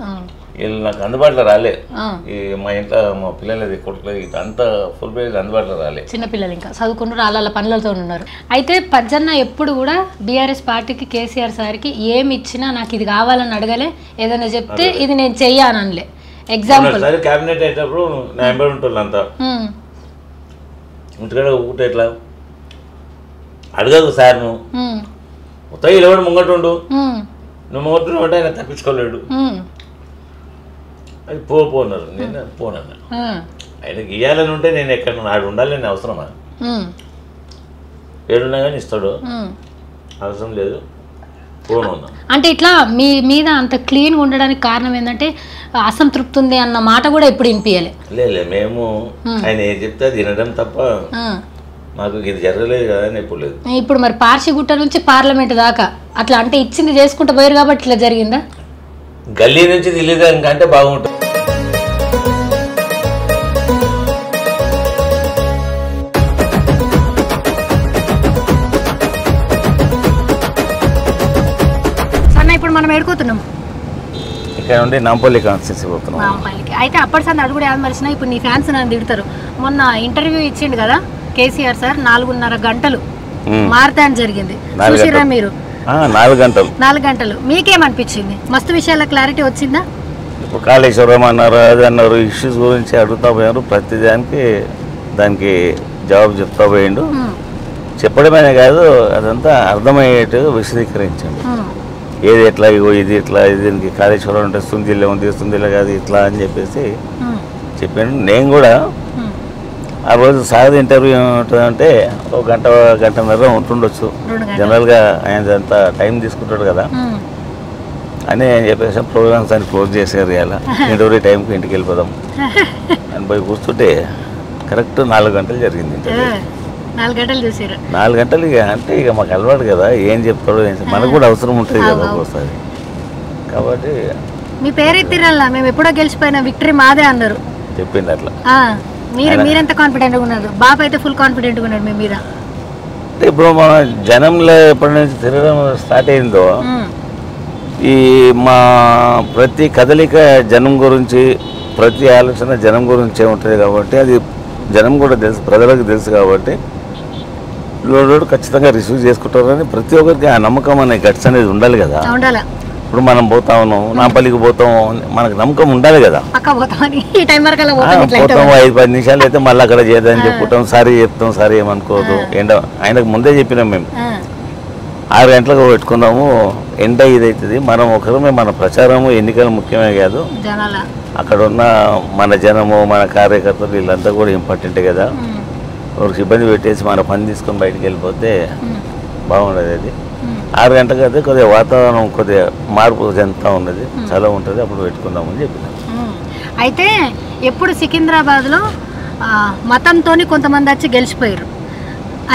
వీళ్ళు నాకు అందుబాటులో రాలే. ఈ మా ఇంట్లో మా పిల్లలది కొడుకులది అంతా ఫుల్ పేజ్ అందుబాటులో రాలే.
చిన్నపిల్లలు ఇంకా చదువుకుంటూ వాళ్ళ పనులతో ఉన్నారు. అయితే పజ్జన్న ఎప్పుడు కూడా బీఆర్ఎస్ పార్టీకి కేసీఆర్ సార్కి ఏమి ఇచ్చినా నాకు ఇది కావాలని అడగలే, ఏదైనా చెప్తే ఇది నేను చెయ్యానలే. ఎగ్జాంపుల్
క్యాబినెట్ అయ్యేటప్పుడు నా ఎంబడి ఉంటుంది అంతా ఇంటికాడ ఊట ఎట్లా అడగదు సార్, నువ్వు మొత్తం ఇలా ముంగటుండు, నువ్వు ముంగటుండు అంటే ఆయన తప్పించుకోలేడు. అది పోన్నారు, నేను పోనన్నా. ఆయనకి ఇవ్వాలని ఉంటే నేను ఎక్కడ నాడు ఉండాలని అవసరమా? ఏడున్నా కానీ ఇస్తాడు, అవసరం లేదు పోను.
అంటే ఇట్లా మీ మీద అంత క్లీన్గా ఉండడానికి కారణం ఏంటంటే అసంతృప్తి ఉంది అన్న మాట కూడా ఎప్పుడు వినిపించాలి.
లేదు మేము ఆయన ఏం చెప్తే తినడం తప్ప మాకు ఇది జరగలేదు కదా అని ఎప్పుడు లేదు.
ఇప్పుడు మరి పార్షిగుట్ట నుంచి పార్లమెంట్ దాకా అట్లా అంటే ఇచ్చింది చేసుకుంటూ పోయారు కాబట్టి ఇట్లా జరిగిందా?
గల్లీ నుంచి ఢిల్లీ అంటే బాగుంటుంది.
ఇప్పుడు మనం ఎడుకోతున్నాం
ఇక్కడ నుండి నాంపల్లి కాన్స్టిట్యూన్సీ పోతున్నాం.
అయితే అప్పటి సార్ అడుగుడు యాద మరిచినా ఇప్పుడు నీ ఫ్యాన్స్ నన్ను తిడతారు. మొన్న ఇంటర్వ్యూ ఇచ్చిండు కదా కేసీఆర్ సార్, 4.5 గంటలు మారతాన్ జరిగింది చూసిరా మీరు? 4 గంటలు మీకేమనిపించింది? మస్తు విషయాల క్లారిటీ వచ్చిందా?
ఇప్పుడు కాళేశ్వరం అన్నారు, అది అన్నారు, ఇష్యూస్ గురించి అడుగుతా పోయారు. ప్రతి దానికి జవాబు చెప్తా పోయిండు. చెప్పడమే కాదు అదంతా అర్థమయ్యేట్టు విశదీకరించండి. ఏది ఎట్లా, ఇగో ఇది ఇట్లా, ఇది కాళేశ్వరం అంటే సుందిలో ఉంది, సుందిలో కాదు ఇట్లా అని చెప్పేసి చెప్పాను. నేను కూడా ఆ రోజు సాగర్ ఇంటర్వ్యూ ఏముంటుందంటే ఒక గంటన్నర ఉంటుండొచ్చు. జనరల్గా ఆయన అంత టైం తీసుకుంటాడు కదా అని చెప్పేసి ప్రోగ్రామ్స్ అని క్లోజ్ చేసేది. ఇలా ఇంటర్వ్యూ టైంకి ఇంటికి వెళ్ళిపోదాం అని పోయి కూర్చుంటే కరెక్ట్ 4 గంటలు జరిగింది ఇంటర్వ్యూ.
4 గంటలు చూసారు.
4 గంటలు ఇక అంటే ఇక మాకు అలవాటు కదా, ఏం చెప్తాడో మనకు కూడా అవసరం ఉంటుంది కదా ఒక్కోసారి. కాబట్టి
మీ పేరు ఎత్తిరల్లా మేము ఎప్పుడో గెలిచిపోయినా విక్టరీ మాదే అన్నారు
చెప్పింది అట్లా.
మీరెంత కాన్ఫిడెంట్గా ఉన్నారు? బాబు అయితే ఫుల్ కాన్ఫిడెంట్గా ఉన్నాడు మీ మీద.
అంటే ఇప్పుడు మన జనంలో ఎప్పటి నుంచి తిరగడం స్టార్ట్ అయిందో ఈ మా ప్రతి కదలిక జనం గురించి, ప్రతి ఆలోచన జనం గురించే ఉంటుంది కాబట్టి అది జనం కూడా తెలుసు, ప్రజలకు తెలుసు కాబట్టి లోడు ఖచ్చితంగా రిసీవ్ చేసుకుంటారని ప్రతి ఒక్కరికి ఆ నమ్మకం అనే గట్స్ అనేది ఉండాలి కదా. ఇప్పుడు మనం పోతా ఉన్నాం, నాంపల్లికి పోతాం, మనకు నమ్మకం ఉండాలి కదా. పోతాం 5-10 నిమిషాలు అయితే మళ్ళీ అక్కడ చేద్దామని చెప్పుకుంటాం, సారీ చెప్తాం, సారీ ఏమనుకోదు. ఆయనకు ముందే చెప్పినాం మేము 6 గంటలకు పెట్టుకున్నాము, ఎండ ఇదవుతుంది. మనం ఒకరమే మన ప్రచారము ఎన్నికలు ముఖ్యమే కాదు, అక్కడ ఉన్న మన జనము మన కార్యకర్తలు వీళ్ళంతా కూడా ఇంపార్టెంటే కదా. ఒకరికి ఇబ్బంది పెట్టేసి మన పని తీసుకొని బయటికి వెళ్ళిపోతే బాగుండదు. అది 6 గంటలకు అయితే కొద్దిగా వాతావరణం కొద్దిగా మార్పు చెందుతూ ఉన్నది, చాలా ఉంటుంది, అప్పుడు పెట్టుకుందామని చెప్పిన.
అయితే ఎప్పుడు సికింద్రాబాద్లో మతంతో కొంతమంది వచ్చి గెలిచిపోయారు,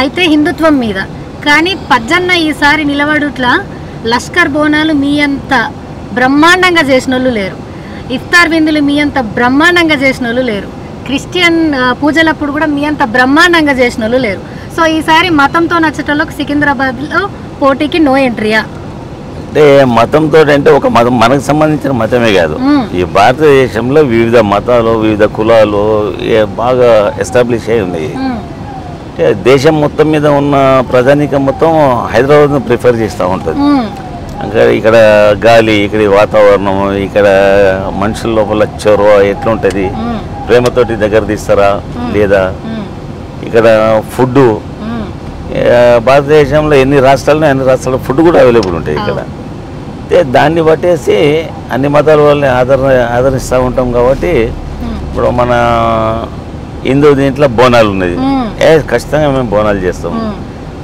అయితే హిందుత్వం మీద. కానీ పజ్జన్న ఈసారి నిలబడుట్లా లష్కర్ బోనాలు మీ అంత బ్రహ్మాండంగా చేసిన వాళ్ళు లేరు, ఇఫ్తార్ విందులు మీ అంత బ్రహ్మాండంగా చేసిన వాళ్ళు లేరు, క్రిస్టియన్ పూజలప్పుడు కూడా మీ అంత బ్రహ్మాండంగా చేసిన వాళ్ళు లేరు. సో ఈసారి మతంతో నచ్చటంలోకి సికింద్రాబాద్లో పోటీకి నో ఎంట్రీయా?
అంటే మతంతో అంటే ఒక మతం మనకు సంబంధించిన మతమే కాదు, ఈ భారతదేశంలో వివిధ మతాలు వివిధ కులాలు బాగా ఎస్టాబ్లిష్ అయి ఉన్నాయి. అంటే దేశం మొత్తం మీద ఉన్న ప్రజానీకం మొత్తం హైదరాబాద్ను ప్రిఫర్ చేస్తూ ఉంటుంది. ఇంకా ఇక్కడ గాలి, ఇక్కడ వాతావరణం, ఇక్కడ మనుషుల లోపల చొరవ ఎట్లుంటుంది, ప్రేమతోటి దగ్గర తీస్తారా లేదా, ఇక్కడ ఫుడ్ భారతదేశంలో ఎన్ని రాష్ట్రాలు అన్ని రాష్ట్రాల్లో ఫుడ్ కూడా అవైలబుల్ ఉంటాయి ఇక్కడ. దాన్ని బట్టేసి అన్ని మతాల వాళ్ళని ఆదరిస్తూ ఉంటాం. కాబట్టి ఇప్పుడు మన హిందూ దీంట్లో బోనాలు ఉన్నది, ఖచ్చితంగా మేము బోనాలు చేస్తాం.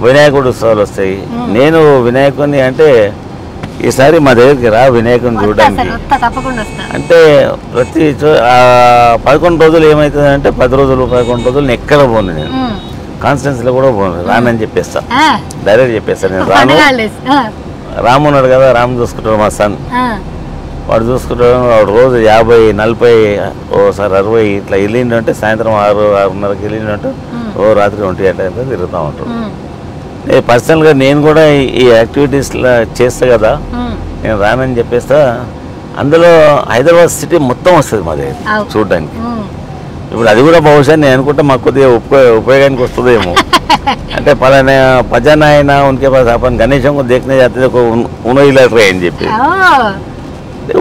వినాయకుడు ఉత్సవాలు వస్తాయి. నేను వినాయకుడిని అంటే ఈసారి మా దగ్గరికి రా వినాయకుడిని చూడడానికి. అంటే ప్రతి 11 రోజులు ఏమవుతుంది అంటే 10 రోజులు 11 రోజులు ఎక్కడ పోను, నేను కాన్స్టిట్యున్సీలో కూడా పోను, రానని చెప్పేస్తా, డైరెక్ట్ చెప్పేస్తా. నేను రాను, రాము ఉన్నాడు కదా, రాము చూసుకుంటాడు మా సన్, వాడు చూసుకుంటాడు. వాడు రోజు 50, 40, ఓసారి 60 ఇట్లా వెళ్ళిండంటే సాయంత్రం 6, 6:30కి వెళ్ళిండంటే ఓ రాత్రి 1 గంట తిరుగుతూ ఉంటాడు. పర్సనల్గా నేను కూడా ఈ యాక్టివిటీస్లో చేస్తా కదా, నేను రానని చెప్పేస్తా. అందులో హైదరాబాద్ సిటీ మొత్తం వస్తుంది మా దగ్గర చూడడానికి. ఇప్పుడు అది కూడా బహుశా నేను అనుకుంటా మాకు కొద్దిగా ఉపయోగానికి వస్తుందేమో. అంటే పలానా పజానా అయినా ఉనికి अपन గణేశం को देखने जाते थे उन्होंने लग रहे అని చెప్పి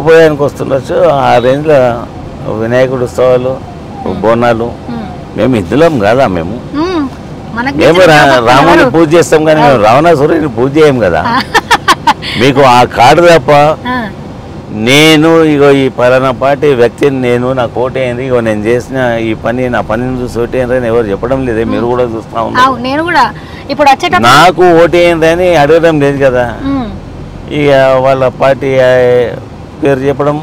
ఉపయోగానికి వస్తుండొచ్చు. ఆ రేంజ్లో వినాయకుడు ఉత్సవాలు, బోనాలు. మేము హిందువులం కాదా, మేము రాముని పూజ చేస్తాం కానీ మేము రావణాసురుడిని పూజ చేయం కదా. మీకు ఆ కార్డు తప్ప నేను ఇగో ఈ పలానా పార్టీ వ్యక్తిని నేను నాకు ఓటేయండి, ఇగో నేను చేసిన ఈ పని నా పనిని చూసి ఓటేయండి అని ఎవరు చెప్పడం లేదే. మీరు కూడా చూస్తా ఉన్నారు. నాకు ఓటేయండి అని అడగడం లేదు కదా. ఇక వాళ్ళ పార్టీ పేరు చెప్పడం,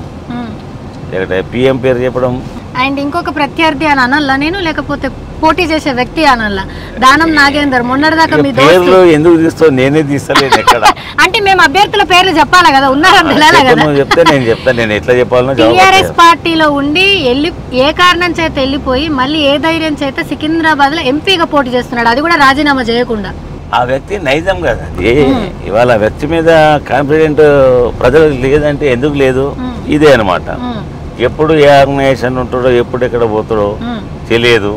లేకపోతే పిఎం పేరు చెప్పడం.
అండ్ ఇంకొక ప్రత్యర్థి అని అనల్లా నేను, లేకపోతే పోటీ చేసే వ్యక్తి అనల్లా. దానం నాగేందర్ మొన్నటిదాకా మీ
పేర్లు ఎందుకు తీస్తావు? నేనే తీస్తలేదు ఎక్కడ.
అంటే మేము అభ్యర్థుల పేర్లు చెప్పాలా కదా, ఉన్నారని తెలియాలి కదా.
చెప్తే నేను చెప్తాను, నేను ఎట్లా చెప్పాలనో.
టీఆర్ఎస్ పార్టీలో ఉండి ఏ కారణం చేత వెళ్ళిపోయి మళ్ళీ ఏ ధైర్యం చేత సికింద్రాబాద్ లో ఎంపీగా పోటీ చేస్తున్నాడు, అది కూడా రాజీనామా చేయకుండా.
ఆ వ్యక్తి నైజం కదా. ఇవాళ వ్యక్తి మీద కాన్ఫిడెంట్ ప్రజలకు లేదంటే ఎందుకు లేదు, ఇదే అనమాట. ఎప్పుడు ఏ ఆర్గనైజేషన్ ఉంటాడో ఎప్పుడు ఎక్కడ పోతాడో తెలియదు.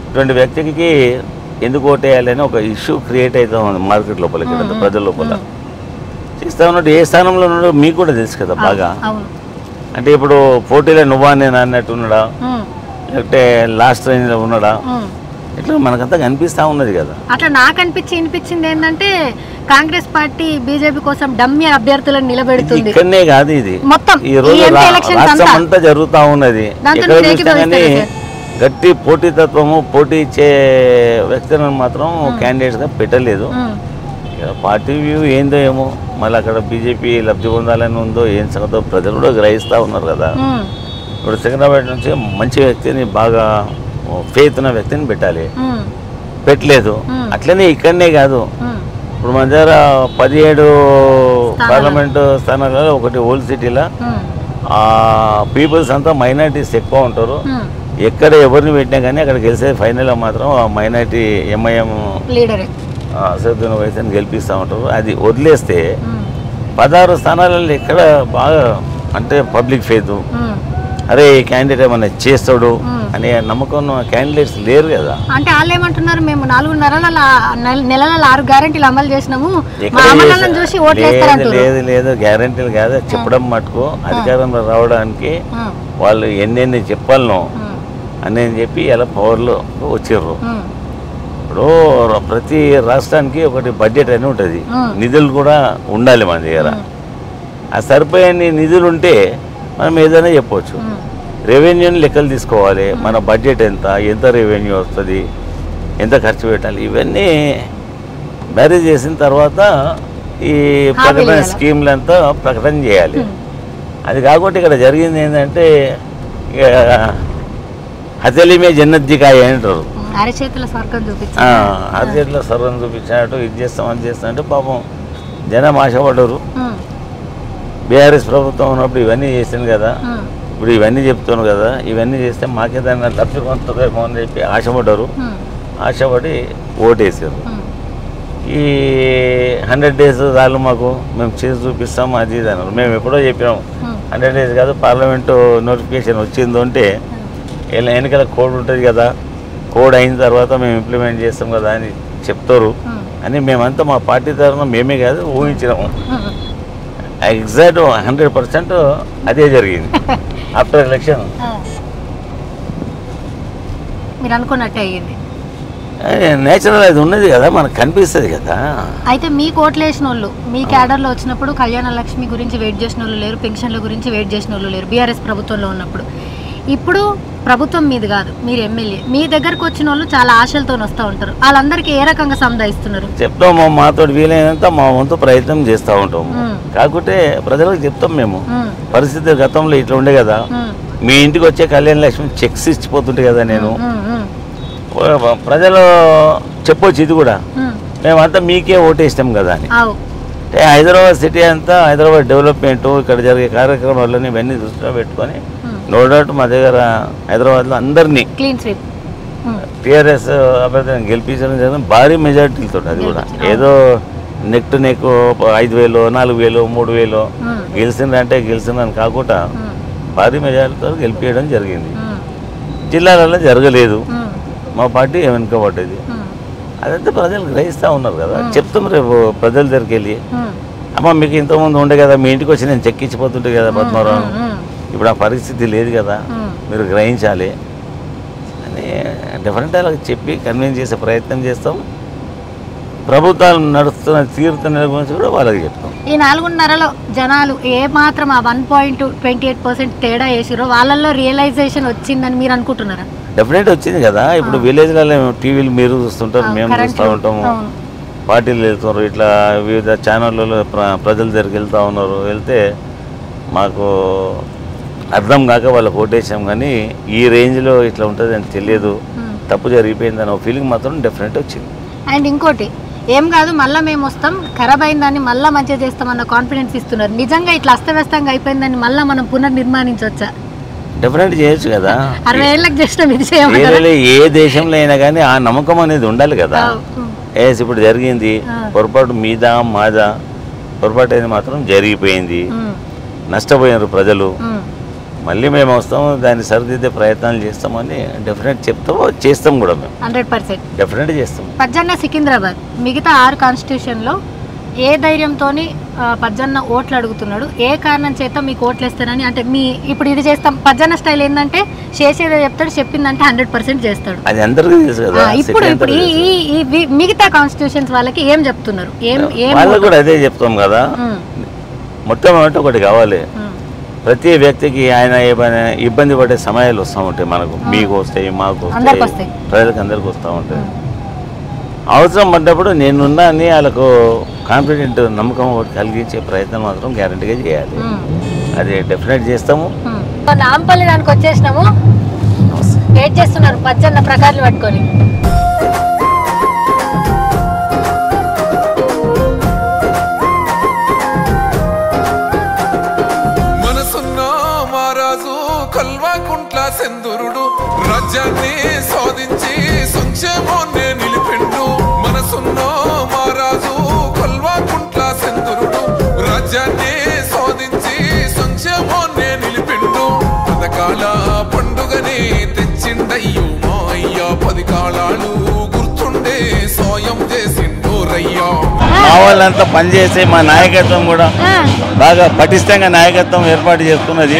ఇటువంటి వ్యక్తికి ఎందుకు ఓటేయాలని ఒక ఇష్యూ క్రియేట్ అవుతా ఉంది మార్కెట్ లోపల, ఇక్కడ ప్రజల లోపల. చేస్తా ఉన్నట్టు ఏ స్థానంలో ఉన్నాడో మీకు కూడా తెలుసు కదా బాగా. అంటే ఇప్పుడు పోటీలో నువ్వా నేను అన్నట్టు ఉన్నాడా, లేకపోతే లాస్ట్ రేంజ్లో ఉన్నాడా, ఇట్లా మనకంతా కనిపిస్తా ఉన్నది కదా.
అట్లా నాకు అనిపించింది ఏంటంటే కాంగ్రెస్ పార్టీ బీజేపీ కోసం డమ్మీ అభ్యర్థులను నిలబెడుతుంది.
ఇక్కడనే కాదు, ఇది మొత్తం ఈ రోజు రాష్ట్రం అంతా జరుగుతూ ఉన్నది. ఎక్కడ చూసినా కానీ గట్టి పోటీతత్వము, పోటీ ఇచ్చే వ్యక్తులను మాత్రం క్యాండిడేట్స్గా పెట్టలేదు. పార్టీ వ్యూ ఏందో ఏమో, మళ్ళీ అక్కడ బీజేపీ లబ్ధి పొందాలని ఉందో ఏం సంగతో ప్రజలు కూడా గ్రహిస్తూ ఉన్నారు కదా. ఇప్పుడు సికింద్రాబాద్ నుంచి మంచి వ్యక్తిని, బాగా ఫెయిత్ ఉన్న వ్యక్తిని పెట్టాలి, పెట్టలేదు. అట్లనే ఇక్కడనే కాదు, ఇప్పుడు మన దగ్గర 17 పార్లమెంటు స్థానాలలో ఒకటి ఓల్డ్ సిటీలో పీపుల్స్ అంతా మైనారిటీస్ ఎక్కువ ఉంటారు. ఎక్కడ ఎవరిని పెట్టినా కానీ అక్కడ గెలిచే ఫైనల్లో మాత్రం మైనారిటీ ఎంఐఎం అసదుద్దీన్ ఓవైసీని గెలిపిస్తూ ఉంటారు. అది వదిలేస్తే 16 స్థానాలలో ఎక్కడ బాగా అంటే పబ్లిక్ ఫెయిత్, అరే ఈ క్యాండిడేట్ ఏమన్నా చేస్తాడు అనే నమ్మకం క్యాండిడేట్స్ లేరు కదా.
అంటే వాళ్ళు ఏమంటున్నారు, మేము 4 నెలల 6 గ్యారెంటీలు అమలు చేసినాము,
లేదు గ్యారెంటీలు కాదు చెప్పడం మటుకు. అధికారంలో రావడానికి వాళ్ళు ఎన్నెన్ని చెప్పాలనో అని చెప్పి ఇలా పవర్లో వచ్చారు. ఇప్పుడు ప్రతి రాష్ట్రానికి ఒకటి బడ్జెట్ అని ఉంటుంది, నిధులు కూడా ఉండాలి మన దగ్గర. ఆ సరిపోయే నిధులు ఉంటే మనం ఏదైనా చెప్పవచ్చు. రెవెన్యూని లెక్కలు తీసుకోవాలి, మన బడ్జెట్ ఎంత రెవెన్యూ వస్తుంది, ఎంత ఖర్చు పెట్టాలి, ఇవన్నీ మ్యారేజ్ చేసిన తర్వాత ఈ ప్రకటన స్కీమ్లంతా ప్రకటన చేయాలి. అది కాకుండా ఇక్కడ జరిగింది ఏంటంటే హతలిమే జన్నత్ దికాయ అంటారు.
అరచేతుల స్వర్గం చూపించి
అరచేతుల స్వర్గం చూపించినట్టు ఇది చేస్తాం అది చేస్తాం అంటే పాపం జనం ఆశపడ్డారు. బీఆర్ఎస్ ప్రభుత్వం ఉన్నప్పుడు ఇవన్నీ చేసింది కదా, ఇప్పుడు ఇవన్నీ చెప్తాను కదా, ఇవన్నీ చేస్తే మాకే దాన్ని లబ్ధి పొందుతుందేమో అని చెప్పి ఆశపడ్డారు. ఆశపడి ఓటేసారు. ఈ 100 days చాలు మాకు, మేము చేసి చూపిస్తాం అది ఇది అన్నారు. మేము ఎప్పుడో చెప్పినాం 100 days కాదు, పార్లమెంటు నోటిఫికేషన్ వచ్చిందో అంటే ఎన్నికల కోడ్ ఉంటుంది కదా, కోడ్ అయిన తర్వాత మేము ఇంప్లిమెంట్ చేస్తాం కదా అని చెప్తారు అని మేమంతా మా పార్టీ తరఫున మేమే కాదు ఊహించినాము. ఎగ్జాక్ట్ 100% అదే జరిగింది. ఆఫ్టర్ ఎలక్షన్
మీరు అనుకున్నట్టే అయ్యింది.
నేచురల్ అది ఉన్నది కదా, మనకు కనిపిస్తుంది కదా.
అయితే మీకు ఓట్లు వేసిన వాళ్ళు మీ క్యాడర్లో వచ్చినప్పుడు కళ్యాణ లక్ష్మి గురించి వెయిట్ చేసిన వాళ్ళు లేరు, పెన్షన్ల గురించి వెయిట్ చేసిన వాళ్ళు లేరు బీఆర్ఎస్ ప్రభుత్వంలో ఉన్నప్పుడు. ఇప్పుడు ప్రభుత్వం మీది కాదు, మీరు ఎమ్మెల్యే, మీ దగ్గరకు వచ్చిన వాళ్ళు చాలా ఆశలతో వస్తూ ఉంటారు. వాళ్ళందరికీ ఏ రకంగా సముదాయిస్తున్నారు?
చెప్తాము, మాతో వీలైనంత మా వంతు ప్రయత్నం చేస్తూ ఉంటాము. కాకుంటే ప్రజలకు చెప్తాం మేము, పరిస్థితి గతంలో ఇట్లా ఉండే కదా, మీ ఇంటికి వచ్చే కళ్యాణ లక్ష్మి చెక్స్ ఇచ్చిపోతుంటే కదా, నేను ప్రజలు చెప్పొచ్చు ఇది కూడా, మేమంతా మీకే ఓటేస్తాం కదా అని. అంటే హైదరాబాద్ సిటీ అంతా హైదరాబాద్ డెవలప్మెంట్, ఇక్కడ జరిగే కార్యక్రమాలని ఇవన్నీ దృష్టిలో పెట్టుకొని నో డౌట్ మా దగ్గర హైదరాబాద్లో అందరినీ టీఆర్ఎస్ అభ్యర్థిని గెలిపించడం జరిగింది భారీ మెజార్టీలతో. అది కూడా ఏదో నెక్ టు నెక్ 5,000, 4,000, 3,000 గెలిచిందంటే గెలిచిందని కాకుండా భారీ మెజార్టీతో గెలిపించడం జరిగింది. జిల్లాలలో జరగలేదు, మా పార్టీ వెనుకబడ్డది. అదంతా ప్రజలు గ్రహిస్తూ ఉన్నారు కదా. చెప్తాం రేపు ప్రజల దగ్గరికి వెళ్ళి, అమ్మ మీకు ఇంతకుముందు ఉండే కదా, మీ ఇంటికి వచ్చి నేను చెక్కించిపోతుంటే కదా పద్మారావు, ఇప్పుడు ఆ పరిస్థితి లేదు కదా, మీరు గ్రహించాలి అని డిఫరెంట్ వాళ్ళకి చెప్పి కన్విన్స్ చేసే ప్రయత్నం చేస్తాం. ప్రభుత్వాలు నడుస్తున్న తీరుతున్న గురించి కూడా వాళ్ళకి చెప్తాం.
ఈ 4.5 జనాలు ఏ మాత్రం ఆ 1.28% తేడా వేసిరో వాళ్ళల్లో రియలైజేషన్ వచ్చిందని మీరు అనుకుంటున్నారా?
డెఫినెట్ వచ్చింది కదా. ఇప్పుడు విలేజ్లలో టీవీలు మీరు చూస్తుంటారు, మేము చూస్తూ ఉంటాము, పార్టీలు వెళ్తున్నారు, ఇట్లా వివిధ ఛానళ్ళలో ప్రజల దగ్గరికి వెళ్తూ ఉన్నారు. వెళ్తే మాకు అర్థం కాక వాళ్ళకి ఓటేసాం, కానీ ఈ రేంజ్లో ఇట్లా ఉంటుంది అని తెలియదు, తప్పు జరిగిపోయిందని ఒక ఫీలింగ్ మాత్రం డెఫినెట్ వచ్చింది.
అండ్ ఇంకోటి ఏం కాదు, మళ్ళీ మేము వస్తాం, ఖరాబ్ అయిందాన్ని మళ్ళీ మంచిగా చేస్తామన్న కాన్ఫిడెన్స్ ఇస్తున్నారు. నిజంగా ఇట్లా అస్తవ్యస్తంగా అయిపోయిందని మళ్ళీ మనం పునర్నిర్మాణించవచ్చా?
డెఫినెట్ చేయొచ్చు కదా.
60 ఏళ్ళకి చేసినాం, ఇది చేయమంటారా?
ఏ దేశంలో అయినా కానీ ఆ నమ్మకం అనేది ఉండాలి కదా. ఇప్పుడు జరిగింది పొరపాటు మీద మాదా, పొరపాటు అనేది మాత్రం జరిగిపోయింది, నష్టపోయినారు ప్రజలు, మళ్ళీ మేము వస్తాము, దాన్ని సరిదిద్దే ప్రయత్నాలు చేస్తామని డెఫినెట్ చేస్తాం కూడా. మేము
100%
డెఫినెట్ చేస్తాం.
పజ్జన్న సికింద్రాబాద్ మిగతా 6 కాన్స్టిట్యూషన్లో ఏ ధైర్యంతోని పజ్జన్న ఓట్లు అడుగుతున్నాడు, ఏ కారణం చేత మీకు ఓట్లు వేస్తారని? అంటే మీ ఇప్పుడు ఇది చేస్తాం, పజ్జన్న స్టైల్ ఏంటంటే చేసేదో చెప్తాడు, చెప్పిందంటే 100% చేస్తాడు,
అది అందరికీ తెలుసు కదా.
ఇప్పుడు ఈ మిగతా కాన్స్టిట్యూషన్స్ వాళ్ళకి ఏం చెప్తున్నారు?
వాళ్ళకి కూడా అదే చెప్తాం కదా. మొట్టమొదటి ఒకటి కావాలి, ప్రతి వ్యక్తికి ఆయన ఏమైనా ఇబ్బంది పడే సమయాలు వస్తూ ఉంటాయి, మనకు మీకు వస్తాయి, మాకు వస్తాయి, ప్రజలకు అందరికి వస్తూ ఉంటాయి. అవసరం పడ్డప్పుడు నేనున్నా అని వాళ్ళకు కాన్ఫిడెంట్ నమ్మకం కలిగించే ప్రయత్నం మాత్రం గ్యారంటీగా చేయాలి. అది డెఫినెట్ చేస్తాము.
నాంపల్లి దానికి వచ్చేసినాము, వెయిట్ చేస్తున్నారు పజ్జన్న ప్రకారాలు పట్టుకొని.
మనసున్న మహారాజు కల్వాకుంట్ల సెందురుడు రాజ్యాన్ని సాధించి సంక్షేమాన్ని నిలిపిండు. మనసున్న మహారాజు కల్వాకుంట్ల సెందురుడు రాజ్యాన్ని సాధించి సంక్షేమాన్ని నిలిపిండు. పథకాల పండుగని తెచ్చిండయ్యో మా అయ్యా, 10 కాలాలు గుర్తుండే సాయం చేసిండు రయ్యా.
మా వాళ్ళంతా పనిచేసే మా నాయకత్వం కూడా బాగా పటిష్టంగా నాయకత్వం ఏర్పాటు చేసుకున్నది.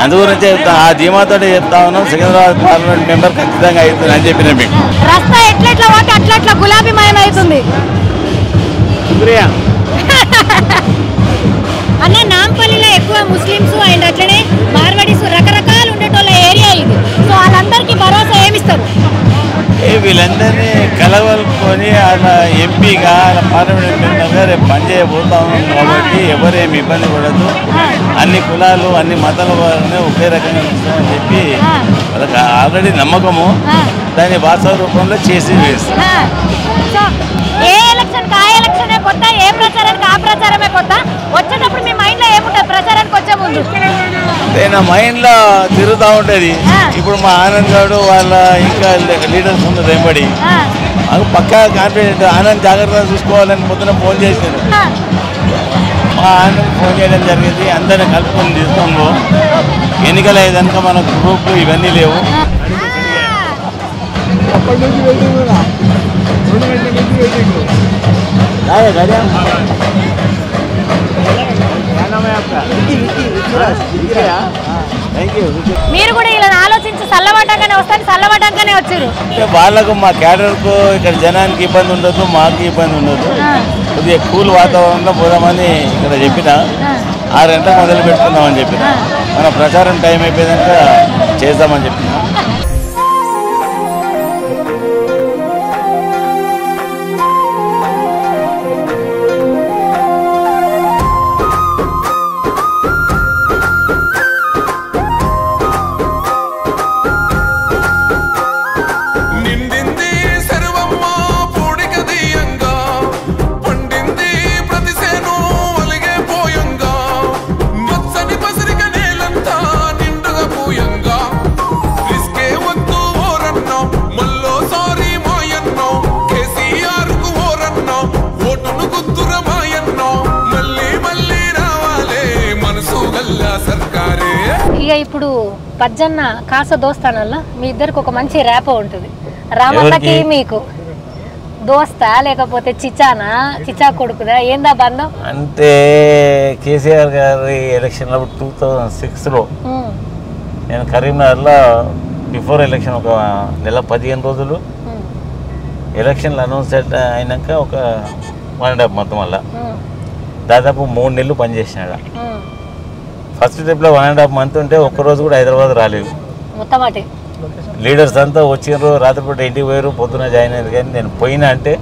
అందు గురించి ఆ ధీమాతో చెప్తా ఉన్నాం, సికింద్రాబాద్ పార్లమెంట్ మెంబర్ ఖచ్చితంగా అవుతుంది అని చెప్పిన మీకు.
రస్తా ఎట్లెట్లా పోతే అట్లట్లా గులాబీమయం అవుతుంది అన్న. నాంపల్లిలో ఎక్కువ ముస్లిమ్స్ అండ్ అట్లనే మార్వాడీస్ రకరకాలు ఉండేటోళ్ళ ఏరియా ఇది. సో వాళ్ళందరికీ భరోసా ఏమిస్తారు?
వీళ్ళందరినీ కలవలుకొని అలా ఎంపీగా అలా పార్లమెంట్ మెంబర్గా రేపు పనిచేయబోతాం కాబట్టి ఎవరేమి ఇబ్బంది పడద్దు, అన్ని కులాలు అన్ని మతాల వారిని ఒకే రకంగా ఉంటుందని చెప్పి వాళ్ళకి ఆల్రెడీ నమ్మకము, దాన్ని వాస్తవ రూపంలో చేసి వేస్తాం.
ఏ ఎలక్షన్ ఆ ఎలక్షనే కొత్త, ఏ ప్రచారానికి ఆ ప్రచారమే కొత్త. వచ్చేటప్పుడు మీ మైండ్ లో ఏముంటుంది ప్రచారానికి వచ్చే ముందు?
నా మైండ్లో తిరుగుతూ ఉంటుంది. ఇప్పుడు మా ఆనంద్ గారు వాళ్ళ ఇంకా లీడర్స్ ఉన్నారు వెంబడి, మాకు పక్కా కాన్ఫిడెంట్. ఆనంద్ జాగ్రత్తగా చూసుకోవాలని పొద్దున ఫోన్ చేశారు. మా ఆనంద్ ఫోన్ చేయడం జరిగింది. అందరిని కలుపుకొని తీసుకోము. ఎన్నికలు అయ్యేదాక మన గ్రూప్లు ఇవన్నీ లేవు.
మీరు కూడా ఇలా ఆలోచించి చల్లబడ్డాకనే వస్తాను, చల్లబడ్డాకనే వచ్చారు.
వాళ్ళకు మా క్యాడర్కు ఇక్కడ జనానికి ఇబ్బంది ఉండదు, మాకు ఇబ్బంది ఉండదు. కొద్దిగా కూల్ వాతావరణంలో పోదామని ఇక్కడ చెప్పిన 6 గంటలకు మొదలు పెట్టుకుందామని చెప్పిన. మన ప్రచారం టైం అయిపోయాక చేద్దామని చెప్పిన.
ఇక ఇప్పుడు పజ్జన్న కాస దోస్తానల్లా మీ ఇద్దరికి ఒక మంచి ర్యాప్ ఉంటుంది. రామన్నకి మీకు దోస్తా లేకపోతే చిచానా, చిచా కొడుకుదా, ఏందా బంధం?
అంటే కేసీఆర్ గారి ఎలక్షన్లో 2006లో నేను కరీంనగర్లో బిఫోర్ ఎలక్షన్ ఒక నెల 15 రోజులు ఎలక్షన్లు అనౌన్స్ అయినాక ఒక 1.5 month వల్ల దాదాపు 3 నెలలు పనిచేసినాడు. ఫస్ట్ ట్రిప్లో 1.5 month ఉంటే ఒక్కరోజు కూడా హైదరాబాద్ రాలేదు.
మొత్తం అటే
లీడర్స్ అంతా వచ్చినారు, రాత్రిపూట ఇంటికి పోయారు, పొద్దున జాయిన్ అయ్యారు. కానీ నేను పోయినా అంటే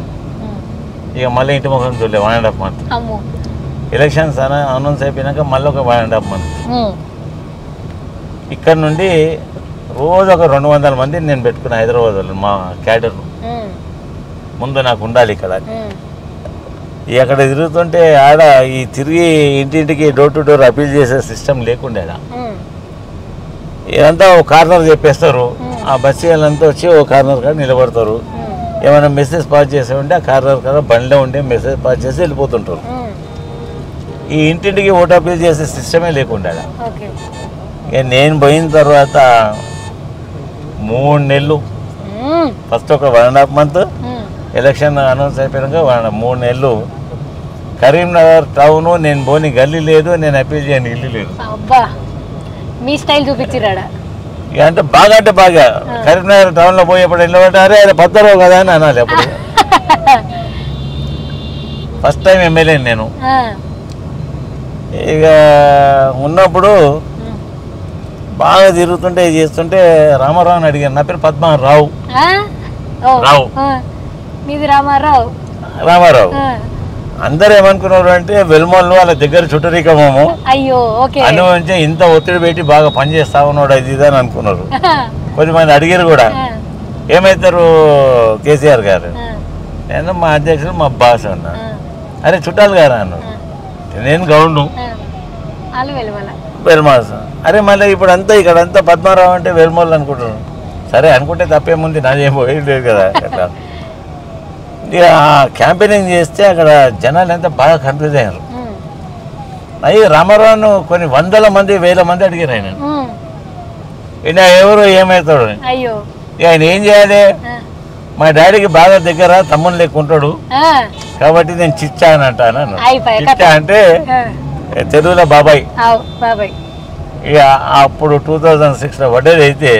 ఇక మళ్ళీ ఇంటి ముఖం చూడలేదు 1.5 month. ఎలక్షన్స్ అనౌన్స్ అయిపోయినాక మళ్ళీ ఒక 1.5 month. ఇక్కడ నుండి రోజు ఒక 200 మందిని నేను పెట్టుకున్నా హైదరాబాద్ వాళ్ళు, మా క్యాడర్. ముందు నాకు ఉండాలి ఇక్కడ. అక్కడ తిరుగుతుంటే ఆడ ఈ తిరిగి ఇంటింటికి డోర్ టు డోర్ అపీల్ చేసే సిస్టమ్ లేకుండే. ఇదంతా ఒక కార్నర్ చెప్పేస్తారు. ఆ బస్సు వాళ్ళంతా వచ్చి ఒక కార్నర్ కాడ నిలబడతారు. ఏమైనా మెసేజ్ పాస్ చేసే ఉంటే ఆ కార్నర్ కాడ బండిలో ఉండే మెసేజ్ పాస్ చేసి వెళ్ళిపోతుంటారు. ఈ ఇంటింటికి ఓటు అపీల్ చేసే సిస్టమే లేకుండే. ఇక నేను పోయిన తర్వాత 3 నెలలు, ఫస్ట్ ఒక 1.5 month, ఎలక్షన్ అనౌన్స్ అయిపోయాక 3 నెలలు కరీంనగర్ టౌన్ నేను పోని గల్లీ లేదు, నేను అపీల్ చేయని ఇల్లు లేదు.
మీ స్టైల్ చూపించిరాడా?
ఇక అంటే బాగా కరీంనగర్ టౌన్లో పోయేప్పుడు వెళ్ళబడ్డారే అదే పద్దరావు కదా అని అనాలి. అప్పుడు ఫస్ట్ టైం ఎమ్మెల్యే నేను. ఇక ఉన్నప్పుడు బాగా తిరుగుతుంటే చేస్తుంటే రామారావు అని అడిగాను. నా పేరు పద్మారావు.
మీది రామారావు.
అందరూ ఏమనుకున్నారు అంటే వెల్మోళ్ళు వాళ్ళ దగ్గర చుట్టరికమేమో,
అయ్యో
అనుభవించి ఇంత ఒత్తిడి పెట్టి బాగా పనిచేస్తా ఉన్నాడు అది ఇది అని అనుకున్నారు. కొద్దిమంది అడిగారు కూడా ఏమవుతారు కేసీఆర్ గారు. నేను మా అధ్యక్షుడు మా బాస్ అన్నా. అరే చుట్టాలు గారా అన్నారు. నేను గౌండు వెల్మాస్. అరే మళ్ళీ ఇప్పుడు అంతా ఇక్కడ అంతా పద్మారావు అంటే వెల్మోళ్ళు అనుకుంటున్నాను. సరే అనుకుంటే తప్పేముంది, నాదేం పోయేది లేదు కదా. అట్లా ఇక క్యాంపెయినింగ్ చేస్తే అక్కడ జనాలు ఎంత బాగా కన్ఫ్యూజ్ అయ్యారు. అయ్యి రామారావును కొన్ని 100 మంది 1000 మంది అడిగారు ఆయన. ఈయన ఎవరు ఏమవుతాడు, ఆయన ఏం చేయాలి, మా డాడీకి బాగా దగ్గర తమ్ముని లేకుంటాడు కాబట్టి నేను చిచ్చా అని అంటాను. చిచ్చా అంటే తెలుగులో బాబాయ్. ఇక అప్పుడు 2006లో పడ్డది. అయితే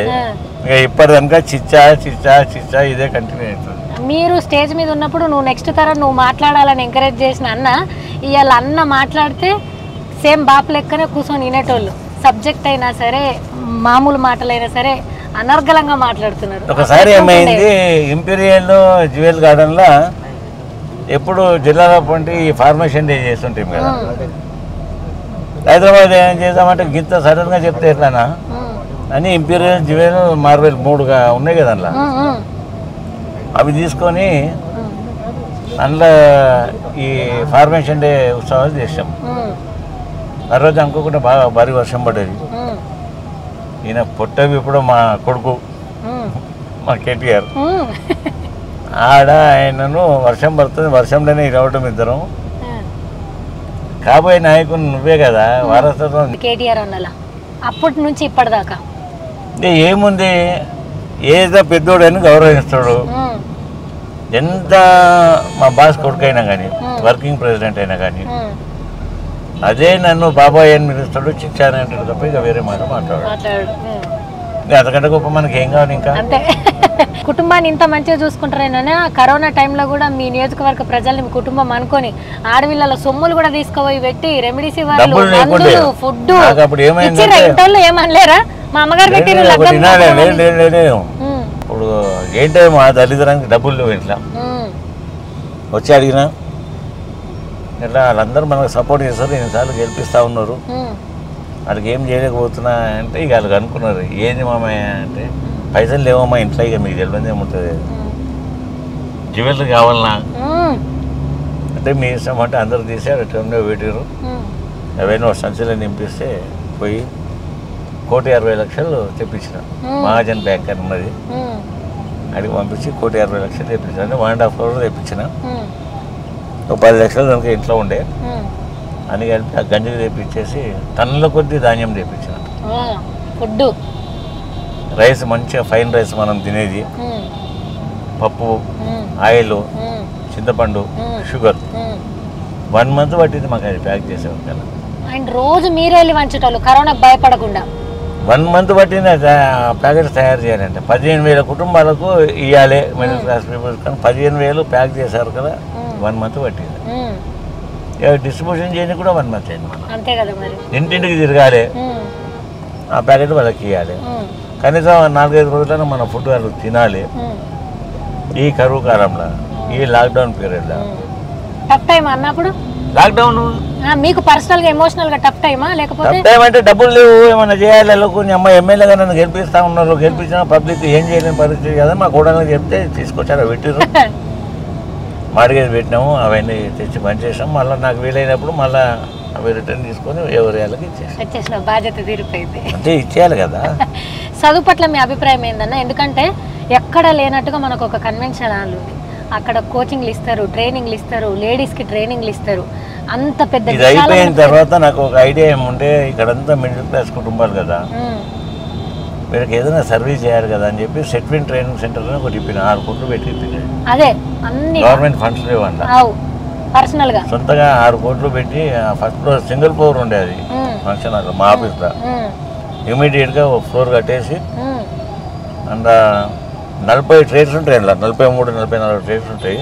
ఇక ఇప్పటిదాకా చిచ్చా చిచ్చా చిచ్చా ఇదే కంటిన్యూ అవుతుంది.
మీరు స్టేజ్ మీద ఉన్నప్పుడు నువ్వు నెక్స్ట్ తరం నువ్వు మాట్లాడాలని ఎంకరేజ్ చేసిన అన్న, ఇవాళ అన్న మాట్లాడితే సేమ్ బాపు లెక్కనే కూర్చొని వినేటోళ్ళు. సబ్జెక్ట్ అయినా సరే మామూలు మాటలైనా సరే అనర్గళంగా మాట్లాడుతున్నారు.
ఒకసారి ఏమైంది, ఇంపీరియల్ జ్యువెల్ గార్డెన్లో ఎప్పుడు జిల్లాలో పంటి ఫార్మేషన్ డే చేస్తుంటాం కదా. హైదరాబాద్ ఏం చేద్దామంటే గింత సడన్గా చెప్తే ఎట్లానా అని ఇంపీరియల్ జ్యువెల్ మార్వెల్ 3గా ఉన్నాయి కదా అందులో. అవి తీసుకొని అందులో ఈ ఫార్మేషన్ డే ఉత్సవాలు చేసాం. ఆ రోజు అనుకోకుండా బాగా భారీ వర్షం పడ్డది. ఈయన పొట్టవి ఇప్పుడు మా కొడుకు మా కేటీఆర్ ఆడ ఆయనను వర్షం పడుతుంది, వర్షంలోనే ఇరవడం ఇద్దరం. కాబోయే నాయకుడు నువ్వే కదా, వారసత్వం
కేటీఆర్ అన్నలా అప్పటి నుంచి ఇప్పటిదాకా
ఏముంది, ఏదో పెద్దోడని గౌరవిస్తాడు. ఎంత మా బాస్ కొడుకు అయినా కానీ, వర్కింగ్ ప్రెసిడెంట్ అయినా కానీ అదే నన్ను బాబాయ్ అని పిలుస్తాడు, చిచ్చాని అంటాడు తప్ప ఇక వేరే మాట మాట్లాడు. అంతకంటే గొప్ప మనకి ఏం కావాలి ఇంకా.
అంతే. కుటుంబాన్ని ఇంత మంచిగా చూసుకుంటారేనా? కరోనా టైంలో కూడా మీ నియోజకవర్గ ప్రజల్ని మీ కుటుంబం అనుకొని ఆడవిళ్ళ సొమ్ములు కూడా తీసుకుపోయి పెట్టి రెమెడీస్ ఇవ్వాలి, ఫుడ్ ఇంట్లో ఏమనలేరా? మా అమ్మగారు పెట్టిన
ఇప్పుడు ఏంటో మా దళితురానికి డబ్బులు లేవు ఇంట్లో. వచ్చి అడిగినా ఇట్లా వాళ్ళందరూ మనకు సపోర్ట్ చేస్తారు, ఎన్నిసార్లు గెలిపిస్తూ ఉన్నారు, వాళ్ళకి ఏం చేయలేకపోతున్నా అంటే ఇక వాళ్ళకి అనుకున్నారు ఏంది మామయ్య అంటే పైసలు లేవమ్మా ఇంట్లో, ఇక మీకు తెలియదు ఏముంటుంది, జ్యువెలరీ కావాలన్నా అంటే మీ ఇష్టం అంటే అందరూ తీసి అటెంలో పెట్టారు. అవన్నీ ఒక సంచులో నింపిస్తే పోయి 1,60,00,000 తెప్పించిన. మహాజన్ బ్యాంక్ అని ఉన్నది, అడిగి పంపించి 1,60,00,000 తెప్పించిన. అంటే 1.5 crore తెప్పించిన. ఒక 10 లక్షలు దానికి ఇంట్లో ఉండే అని కలిపి ఆ గంజి తెప్పించేసి టన్నుల కొద్ది ధాన్యం తెప్పించిన.
ఫుడ్
రైస్ మంచిగా ఫైన్ రైస్ మనం తినేది, పప్పు, ఆయిల్, చింతపండు, షుగర్ 1 month పట్టింది మాకు అది ప్యాక్ చేసేవారు కదా.
అండ్ రోజు మీరే వెళ్ళి వంచేటోళ్ళు కరోనాకు భయపడకుండా.
1 month పట్టింది ప్యాకెట్స్ తయారు చేయాలంటే 15,000 కుటుంబాలకు ఇవ్వాలి మిడిల్ క్లాస్ పీపుల్స్. కానీ 15,000 ప్యాక్ చేశారు కదా, 1 month పట్టింది. డిస్ట్రిబ్యూషన్ చేయడానికి కూడా 1 month అయింది. మనం
అంతే కదా మరి,
ఇంటింటికి తిరగాలి, ఆ ప్యాకెట్ వాళ్ళకి ఇవ్వాలి. కనీసం 4-5 రోజులను మన ఫుడ్ వాళ్ళు తినాలి. ఈ కరువు కాలంలో, ఈ లాక్డౌన్ పీరియడ్లో
టఫ్ టైం అన్నప్పుడు,
లాక్డౌన్
మీకు పర్సనల్ గా ఎమోషనల్ గా టఫ్ టైమా లేకపోతే
టఫ్ టైం అంటే డబ్బులు లేవు, ఏమన్నా చేయాలి. అమ్మ ఎమ్మెల్యేగా నన్ను గెలిపిస్తా ఉన్నారు, గెలిపించిన పబ్లిక్ ఏం చేయలేని పరిస్థితి కదా. మా కూడలకు చెప్తే తీసుకొచ్చారు, పెట్టిరు, మార్గేజ్ పెట్టినాము, అవన్నీ తెచ్చి పనిచేసాం. మళ్ళీ నాకు వీలైనప్పుడు మళ్ళీ అవి రిటర్న్ తీసుకొని ఎవరి వాళ్ళకి
ఇచ్చేసిన బాధ్యత తీరిపోయింది.
అంటే ఇచ్చేయాలి కదా.
చదువు పట్ల మీ అభిప్రాయం ఏందన్నా? ఎందుకంటే ఎక్కడ లేనట్టుగా మనకు ఒక కన్వెన్షన్ హాల్ ఉంది, అక్కడ కోచింగ్లు ఇస్తారు, ట్రైనింగ్లు ఇస్తారు, లేడీస్కి ట్రైనింగ్లు ఇస్తారు. అంత పెద్ద
ఇది అయిపోయిన తర్వాత నాకు ఒక ఐడియా ఏముంటే, ఇక్కడంతా మిడిల్ క్లాస్ కుటుంబాలు కదా, వీళ్ళకి ఏదైనా సర్వీస్ చేయాలి కదా అని చెప్పి సెట్విన్ ట్రైనింగ్ సెంటర్ ఒకటి ఇప్పిన 6 కోట్లు పెట్టి
అదే అన్ని
గవర్నమెంట్ ఫండ్స్ లేవంట,
పర్సనల్ గా
సొంతగా 6 కోట్లు పెట్టి ఫస్ట్ ఫ్లోర్ సింగిల్ ఫ్లోర్ ఉండే అది ఫంక్షన్ హాల్ మా ఆఫీస్లో. ఇమీడియట్గా ఒక ఫ్లోర్ కట్టేసి అందులో 40 ట్రేడ్స్ ఉంటాయి, అందులో 43-44 ట్రేడ్స్ ఉంటాయి.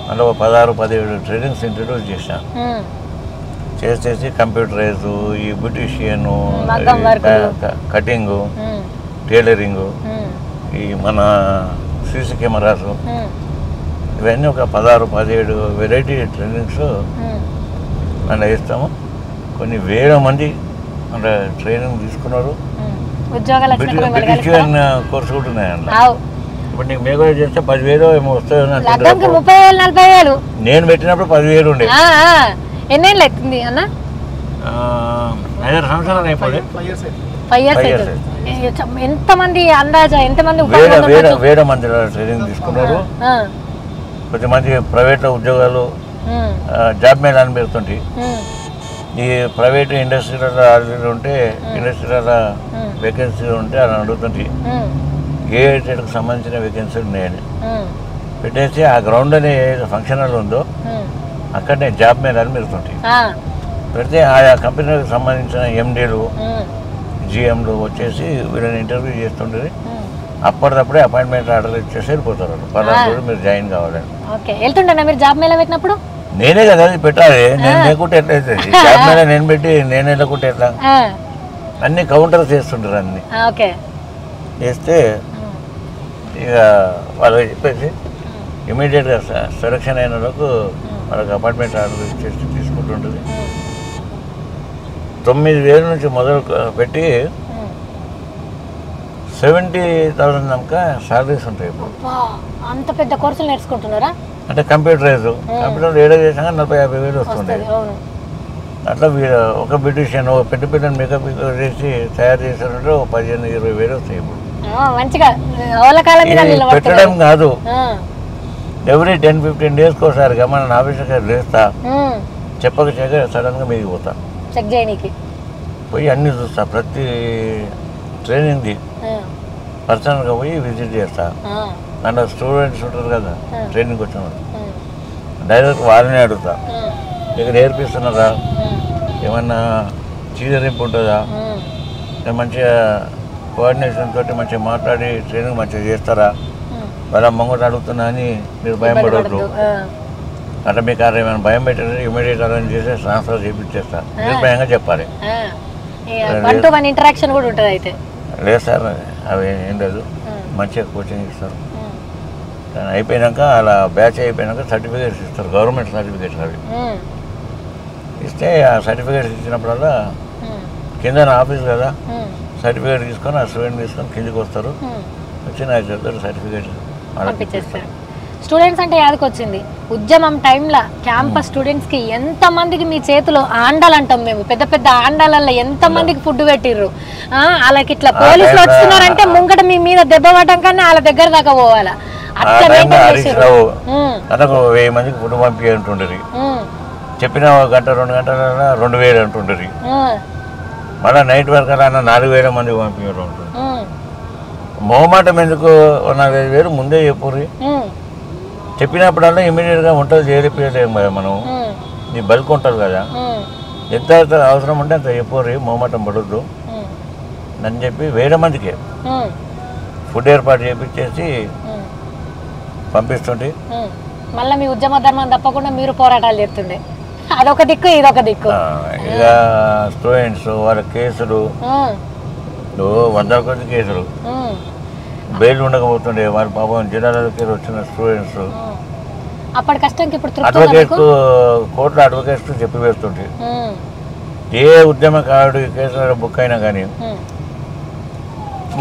అందులో 16-17 ట్రైనింగ్స్ ఇంట్రడ్యూస్ చేశాను. చేసేసి కంప్యూటరైజ్, ఈ బ్యూటిషియన్, కటింగు, టైలరింగు, ఈ మన సీసీ కెమెరాసు, ఇవన్నీ ఒక 16-17 వెరైటీ ట్రైనింగ్స్ అందులో ఇస్తాము. కొన్ని వేల మంది అంటే ట్రైనింగ్ తీసుకున్నారు. బ్యూటిషియన్ కోర్సు కూడా ఉన్నాయి అందులో. ఇప్పుడు నీకు మేకో చేస్తే 10,000 ఏమో వస్తాయి. నేను పెట్టినప్పుడు 10,000 ఉండే.
ఎన్నేళ్ళు అవుతుంది అన్న?
5 సంవత్సరాలు అయిపోయి.
5 years. ఎంతమంది అందాజా ఎంతమంది
వేల మంది ట్రైనింగ్ తీసుకున్నారు. కొంతమంది ప్రైవేట్లో ఉద్యోగాలు జాబ్ మేళ అని పెడుతుంటాయి. ఈ ప్రైవేట్ ఇండస్ట్రీలలో ఆల్రెడీ ఉంటే ఇండస్ట్రీలలో వేకెన్సీలు ఉంటే అని అడుగుతుంటాయి. గేటెడ్కి సంబంధించిన వేకెన్సీలు ఉన్నాయని పెట్టేసి ఆ గ్రౌండ్ అనే ఫంక్షన్ హాల్ ఉందో అక్కడనే జాబ్ మేళాలు పెడుతుంటాయి. పెడితే ఆయా కంపెనీలకు సంబంధించిన ఎండీలు, జిఎంలు వచ్చేసి వీళ్ళని ఇంటర్వ్యూ చేస్తుంటారు. అప్పటిదప్పుడే అపాయింట్మెంట్ ఆర్డర్ ఇచ్చేసి వెళ్ళిపోతారు. 10 రోజులు మీరు జాయిన్ కావాలని.
వెళ్తుంటా మీరు జాబ్ మేళా పెట్టినప్పుడు?
నేనే కదా అది పెట్టాలి, నేను లేకుంటే ఎట్లా అవుతుంది? జాబ్ మేళా నేను పెట్టి నేను వెళ్ళకుంటే ఎట్లా? అన్ని కౌంటర్స్ చేస్తుంటారు అన్ని.
చేస్తే ఇక వాళ్ళకి చెప్పేసి ఇమీడియట్గా సెలక్షన్ అయిన వాళ్ళకు వాళ్ళకి అపార్ట్మెంట్ ఆర్డర్ ఇచ్చేసి తీసుకుంటుంటుంది. 9,000 నుంచి మొదలు పెట్టి 70,000 దాకా శాలరీస్ ఉంటాయి ఇప్పుడు.
అంత పెద్ద కోర్సులు నేర్చుకుంటున్నారా?
అంటే కంప్యూటరైజ్ కంప్యూటర్ ఏడా చేసినా 40,000-50,000 వస్తుండే. అట్లా ఒక బ్యూటిషియన్ పెద్ద మేకప్ చేసి తయారు చేశారంటే 15,000-20,000 వస్తాయి ఇప్పుడు.
మంచిగా
పెట్టడం కాదు, ఎవ్రీ 10-15 డేస్కి ఒకసారి మన ఆఫీసర్ లేస్తా చెప్పక సడన్గా మీదికి పోతా,
చెక్ చేయడానికి
పోయి అన్నీ చూస్తా, ప్రతి ట్రైనింగ్ది పర్సనల్గా పోయి విజిట్ చేస్తా. అండ్ స్టూడెంట్స్ ఉంటారు కదా ట్రైనింగ్కి వచ్చిన వాళ్ళు, డైరెక్ట్ వాళ్ళని అడుగుతా, ఇక్కడ నేర్పిస్తున్నారా, ఏమన్నా చీదరింపు ఉంటుందా, మంచిగా కోఆర్డినేషన్ తోటి మంచిగా మాట్లాడి ట్రైనింగ్ మంచిగా చేస్తారా, వాళ్ళ ముంగట అడుగుతున్నా అని మీరు భయం పడవద్దు. అట్లా మీకు ఏమైనా భయం పెట్టారు ఇమీడియట్ అరేంజ్ చేసి ట్రాన్స్ఫర్ చేయించేస్తా, నిర్భయంగా చెప్పాలి.
ఇంటరాక్షన్ కూడా ఉంటుంది అయితే?
లేదు సార్, అవి ఏం లేదు, మంచిగా కోచింగ్ ఇస్తారు. అయిపోయినాక అలా బ్యాచ్ అయిపోయినాక సర్టిఫికేట్స్ ఇస్తారు, గవర్నమెంట్ సర్టిఫికేట్స్ అవి ఇస్తే ఆ సర్టిఫికేట్స్ ఇచ్చినప్పుడల్లా కింద ఆఫీస్ కదా సర్టిఫికేట్ తీసుకొని ఆ స్టూడెంట్ తీసుకొని కిందికి వస్తారు, వచ్చి నాకు చెప్తారు సర్టిఫికేట్
పంపించేస్తారు. స్టూడెంట్స్ అంటే యాదకి వచ్చింది, ఉద్యమం టైంలో క్యాంపస్ స్టూడెంట్స్కి ఎంతమందికి మీ చేతిలో ఆండాలు అంటాం మేము, పెద్ద పెద్ద ఆండాలలో ఎంతమందికి ఫుడ్ పెట్టిర్రు. వాళ్ళకి ఇట్లా పోలీసులు వస్తున్నారంటే ముంగట మీ మీద దెబ్బ పడటం కానీ వాళ్ళ దగ్గర దాకా పోవాలా, అట్లా
మనకు 1000 మందికి ఫుడ్ పంపి అంటుండేది, చెప్పిన 1 గంట 2 గంటల 2,000 అంటుండేది, మళ్ళీ నైట్ వరకు అలా 4,000 మందికి పంపించడం ఉంటుంది. మొహమాటం ఎందుకు, 4,000 ముందే చెప్పుర్రి, చెప్పినప్పుడల్లా ఇమీడియట్గా వంటలు చేరిపోయలేము కదా మనం, నీ బల్క్ ఉంటుంది కదా, ఎంత అవసరం ఉంటే అంత చెప్పుర్రి, మొహమాటం పడొద్దు అని చెప్పి 1000 మందికి ఫుడ్ ఏర్పాటు చేపించేసి పంపిస్తుంటే
మళ్ళీ మీ ఉద్యమ ధర్మం తప్పకుండా మీరు పోరాటాలు చేస్తుండే, అదొక దిక్కు ఇదొక దిక్కు.
ఇక స్టూడెంట్స్ వాళ్ళ కేసులు 100 కొద్ది కేసులు బెయిల్ ఉండకపోతుండే, వాళ్ళ పాపం జిల్లాలకి వచ్చిన స్టూడెంట్స్
అప్పటి కష్టంకి ఇప్పుడు
అడ్వకేట్స్ కోర్టులో అడ్వకేట్స్ చెప్పి వేస్తుంటే, ఏ ఉద్యమకారుడు కేసులో బుక్ అయినా కానీ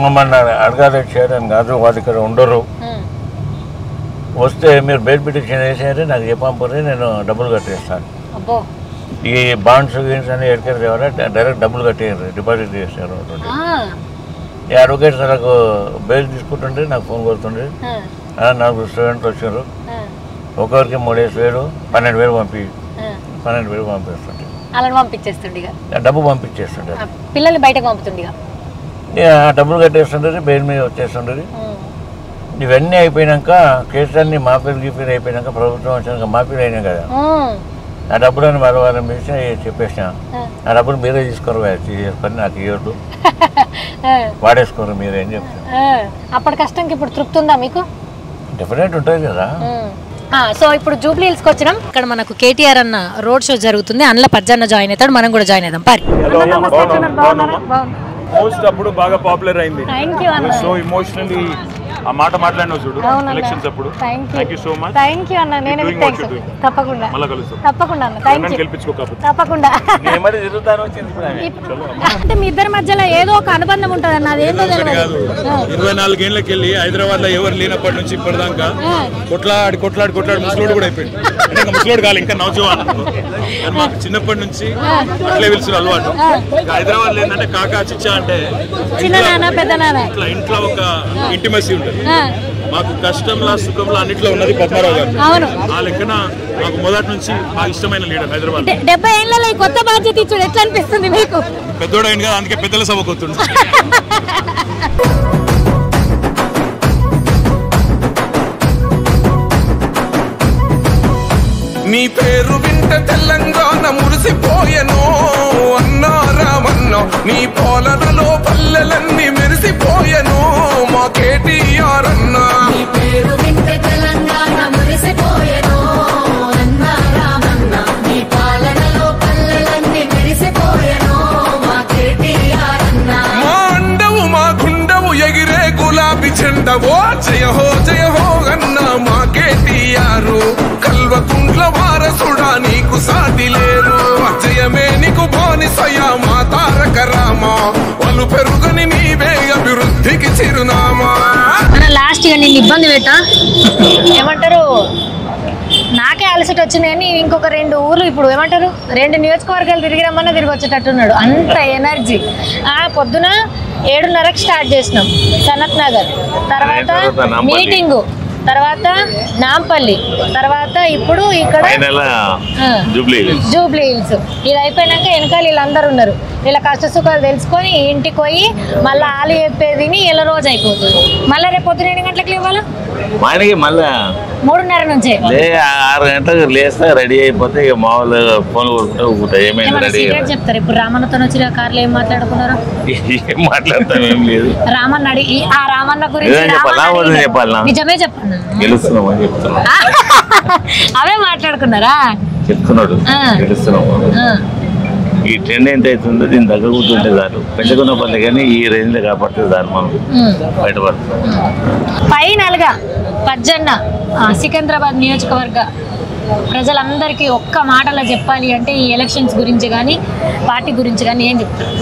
మమ్మల్ని అడగాలి చేయడానికి కాదు, వాళ్ళు ఇక్కడ ఉండరు, వస్తే మీరు బెయిల్ పిటిషన్ వేసారే నాకు చెప్పంపరి, నేను డబ్బులు కట్టేస్తాను. ఈ బాండ్స్ గీన్స్ అని ఎక్కడికి తేవాలా, డైరెక్ట్ డబ్బులు కట్టేయారు, డిపాజిట్ చేశారు. ఈ అడ్వకేట్స్ నాకు బెయిల్ తీసుకుంటుంటే నాకు ఫోన్ కొడుతుండే, 4 స్టూడెంట్స్ వచ్చారు, ఒకరికి 3,000 12,000 పంపిస్తుంటే డబ్బు పంపించేస్తుండే,
పిల్లల్ని బయటకు పంపుతుండే,
డబ్బులు కట్టేస్తుండే, బెయిల్ మీద వచ్చేస్తుండేది. ఇవన్నీ అయిపోయినాక కేసులన్నీ మాఫీలు గీఫీలు అయిపోయినాక ప్రభుత్వం వచ్చినాక మాఫీలు అయినాయి కదా, ఆ డబ్బులని వాళ్ళ మీద చెప్పేసిన, ఆ డబ్బులు మీరే తీసుకోరు, చేసుకొని నాకు ఇవ్వద్దు, వాడేసుకోరు మీరే అని చెప్తాను.
అప్పటి కష్టంకి ఇప్పుడు తృప్తి ఉందా మీకు?
డెఫినెట్ ఉంటుంది కదా.
సో ఇప్పుడు జూబ్లీ హిల్స్కి వచ్చినాం, ఇక్కడ మనకు కేటీఆర్ అన్న రోడ్ షో జరుగుతుంది, అందులో పజ్జన్న జాయిన్ అవుతాడు, మనం కూడా జాయిన్ అవుదాం. పరి
పోస్ట్ అప్పుడు బాగా పాపులర్ అయింది, సో ఎమోషనల్లీ ఆ మాట మాట్లాడినావు చూడు ఎలక్షన్స్ అప్పుడు. Thank you so much.
Thank you అన్న, నేను తప్పకుండా
మళ్ళీ కలుస్తాం,
తప్పకుండా అన్న, థ్యాంక్ యూ,
గెలిపించుకోకపోతే
తప్పకుండా. అంటే మీ ఇద్దరి మధ్యలో ఏదో ఒక అనుబంధం ఉంటుంది అన్న, అదేందో తెలియదు.
24 ఏళ్ళకి వెళ్ళి హైదరాబాద్ లో ఎవరు లేనప్పటి నుంచి ఇప్పటిదాకా కొట్లాడి ముసలోడు కూడా అయిపోయింది. అంటే ఇంకా ముసలోడు కాదు, ఇంకా నవజవాన్. మాకు చిన్నప్పటి నుంచి అట్లే పిలుచుడు అలవాటు. హైదరాబాద్ లో ఏంటంటే కాకా చిచ్చా అంటే
చిన్న నాన్న పెద్ద నాన్న,
ఇంట్లో ఒక ఇంటిమసీ ఉంటుంది. మాకు కష్టంలో సుఖంలో అన్నిట్లో ఉన్నది పద్మారావు గారు. ఆ లెక్కన మాకు మొదటి నుంచి బాగా ఇష్టమైన లీడర్ హైదరాబాద్.
70 ఏళ్ళలో ఈ కొత్త బాధ్యత ఇచ్చుడు ఎట్లా అనిపిస్తుంది మీకు?
పెద్దోడు అయింది కదా, అందుకే పెద్దల సభకు వస్తుంది.
నీ పేరు వింట తెలంగాణ మురిసిపోయెను అన్నా రామన్నా, నీ పాలనలో పల్లెలన్నీ మెరిసిపోయెను మా కేటీఆర్ అన్నా. నీ పేరు వింట తెలంగాణ మురిసిపోయెను అన్నా రామన్నా, నీ పాలనలో పల్లెలన్నీ మెరిసిపోయెను మా కేటీఆర్ అన్నా. మా అండవు మా గుండవు ఎగిరే జయ హో అన్న మా కేటీఆర్ కల్వకుంట్ల వారసుడా నీకు సాటి లేరు జయమే నీకు బానిసయ్యా మా తారక రామ వాళ్ళు పెరుగని నీవే అభివృద్ధికి చిరునామా.
లాస్ట్ గా నేను ఇబ్బంది పెట్టా ఏమంటారు నాకే అలసట వచ్చినాయని ఇంకొక 2 ఊర్లు ఇప్పుడు ఏమంటారు 2 నియోజకవర్గాలు తిరిగి రమ్మన్నా తిరిగి వచ్చేటట్టున్నాడు అంత ఎనర్జీ. పొద్దున 7:30కి స్టార్ట్ చేసినాం సనత్ నగర్, తర్వాత మీటింగు, తర్వాత నాంపల్లి, తర్వాత ఇప్పుడు ఇక్కడ జూబ్లీ హిల్స్. ఇది అయిపోయినాక వెనకాల వీళ్ళందరూ ఉన్నారు. వీళ్ళ కష్ట సుఖాలు తెలుసుకొని ఇంటికి పోయి మళ్ళీ ఆలు చెప్పేది ఇలా రోజు అయిపోతుంది. మళ్ళీ రేపు పొద్దున 8 గంటలకు ఇవ్వాలా
మనకి మళ్ళా
3:30 నుంచి
6 గంటలకు లేస్తా రెడీ అయిపోతే ఇక మామూలు ఫోన్ కొడుకుంటా ఏమైనా రెడీ
చెప్తారు. ఇప్పుడు రామన్నతో వచ్చిన కార్లు ఏం మాట్లాడుకున్నారు?
ఏం మాట్లాడతాం ఏం లేదు.
రామన్న అడిగి ఆ రామన్న గురించి
చెప్పాలా
నిజమే చెప్పండి
గెలుస్తున్నాం అని చెప్తున్నాం.
అవే మాట్లాడుకున్నారా?
చెప్తున్నాడు గెలుస్తున్నాము. ఈ ట్రెండ్ ఎంత అవుతుందో దీని దగ్గర కూర్చుంటే చాలు పెంచుకున్న పనులు కానీ ఈ రేంజ్లో కాపాడితే చాలు మనం బయటపడుతున్నాం.
ఫైనల్గా పజ్జన్న సికింద్రాబాద్ నియోజకవర్గ ప్రజలందరికీ ఒక్క మాటలో చెప్పాలి అంటే ఈ ఎలక్షన్స్ గురించి కానీ పార్టీ గురించి కానీ ఏం చెప్తారు?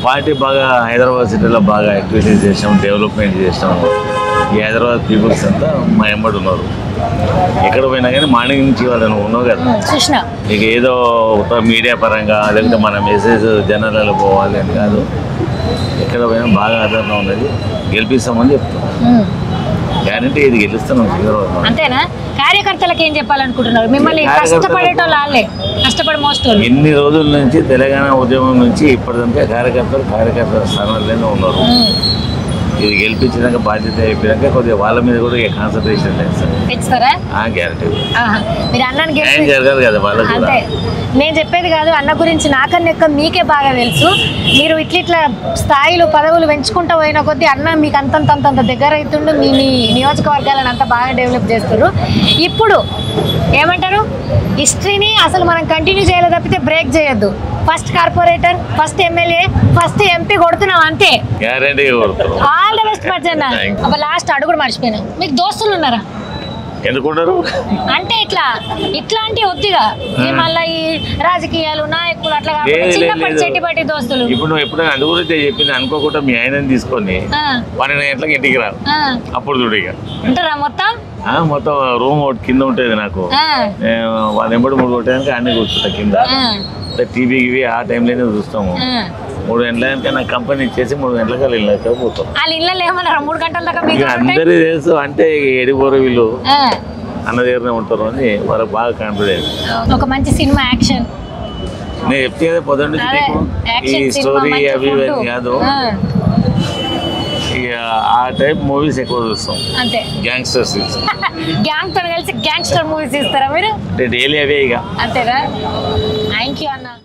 పార్టీ బాగా హైదరాబాద్ సిటీలో బాగా యాక్టివిటీస్ చేసాం, డెవలప్మెంట్ చేసాం. ఈ హైదరాబాద్ పీపుల్స్ అంతా మా ఎంబడి ఉన్నారు. ఎక్కడ పోయినా కానీ మార్నింగ్ నుంచి వాళ్ళని ఉన్నావు కదా ఇక ఏదో ఒక మీడియా పరంగా లేకపోతే మన మెసేజ్ జనాలలో పోవాలి అని కాదు. ఎక్కడ పోయినా బాగా ఆదరణ ఉన్నది. గెలిపిస్తామని చెప్తున్నాం. గ్యారంటీ ఇది గెలుస్తున్నాం.
అంతేనా? కార్యకర్తలకు ఏం చెప్పాలనుకుంటున్నారు? మిమ్మల్ని కష్టపడేటోళ్ళే కష్టపడి మోస్తారు.
ఎన్ని రోజుల నుంచి తెలంగాణ ఉద్యమం నుంచి ఇప్పటిదాకా కార్యకర్తల స్థానాల్లోనే ఉన్నారు. ఇది గెలిపించినాక బాధ్యత అయిపోయాక కొద్దిగా వాళ్ళ మీద కూడా కాన్సన్ట్రేషన్ లేదు సార్. గ్యారంటీ
జరగాలి కదా వాళ్ళకి. అంతే నేను చెప్పేది కాదు అన్న గురించి నాకన్నా ఎక్కువ మీకే బాగా తెలుసు. మీరు ఇట్లా స్థాయిలు పదవులు పెంచుకుంటూ పోయిన కొద్దీ అన్న మీకు అంతంత దగ్గర అవుతుండు. మీ నియోజకవర్గాలను అంత బాగా డెవలప్ చేస్తారు. ఇప్పుడు ఏమంటారు హిస్టరీని అసలు మనం కంటిన్యూ చేయాలి తప్పితే బ్రేక్ చేయొద్దు. First corporator, first MLA, first MP కొడుతున్నాం అంతే. All the best Pachanna. Last అడుగు కూడా మర్చిపోయినా. మీకు దోస్తులు ఉన్నారా?
ఎందుకుంటారు
అంటే ఇట్లాంటి ఒత్తిగా మళ్ళీ ఈ రాజకీయాలు నాయకులు అట్లా చిన్నప్పటి చెట్టిపట్టి దోస్తులు.
ఇప్పుడు నువ్వు ఎప్పుడైనా అందు గురించి చెప్పింది అనుకోకుండా మీ ఆయన తీసుకొని 12 గంటలకు ఇంటికి రా అప్పుడు చూడు ఇక
ఉంటారా మొత్తం
రూమ్ ఒకటి కింద ఉంటుంది నాకు. వాళ్ళ ఎంబడి 3 కొట్టడానికి అన్నీ కూర్చుంటా కింద. టీవీకి ఆ టైంలోనే చూస్తాము. 3 గంటల నాకు కంపెనీ ఇచ్చేసి 3 గంటలకు వాళ్ళు ఇళ్ళకి పోతాం. అందరూ తెలుసు అంటే ఎడిపోరు వీళ్ళు అన్న దగ్గరనే ఉంటారు అని వాళ్ళకి బాగా కాన్ఫిడెన్స్.
ఒక మంచి సినిమా యాక్షన్
నేను చెప్తే కదా పొద్దున్న ఈ స్టోరీ అవి ఇవన్నీ కాదు. ఆ టైప్ మూవీస్ ఎక్కువ చూస్తాం.
అంతే
గ్యాంగ్స్టర్స్
గ్యాంగ్ తో కలిసి గ్యాంగ్స్టర్ మూవీస్ ఇస్తారా మీరు?
డైలీ అవే ఇక.
అంతేనా? థ్యాంక్ యూ అన్న.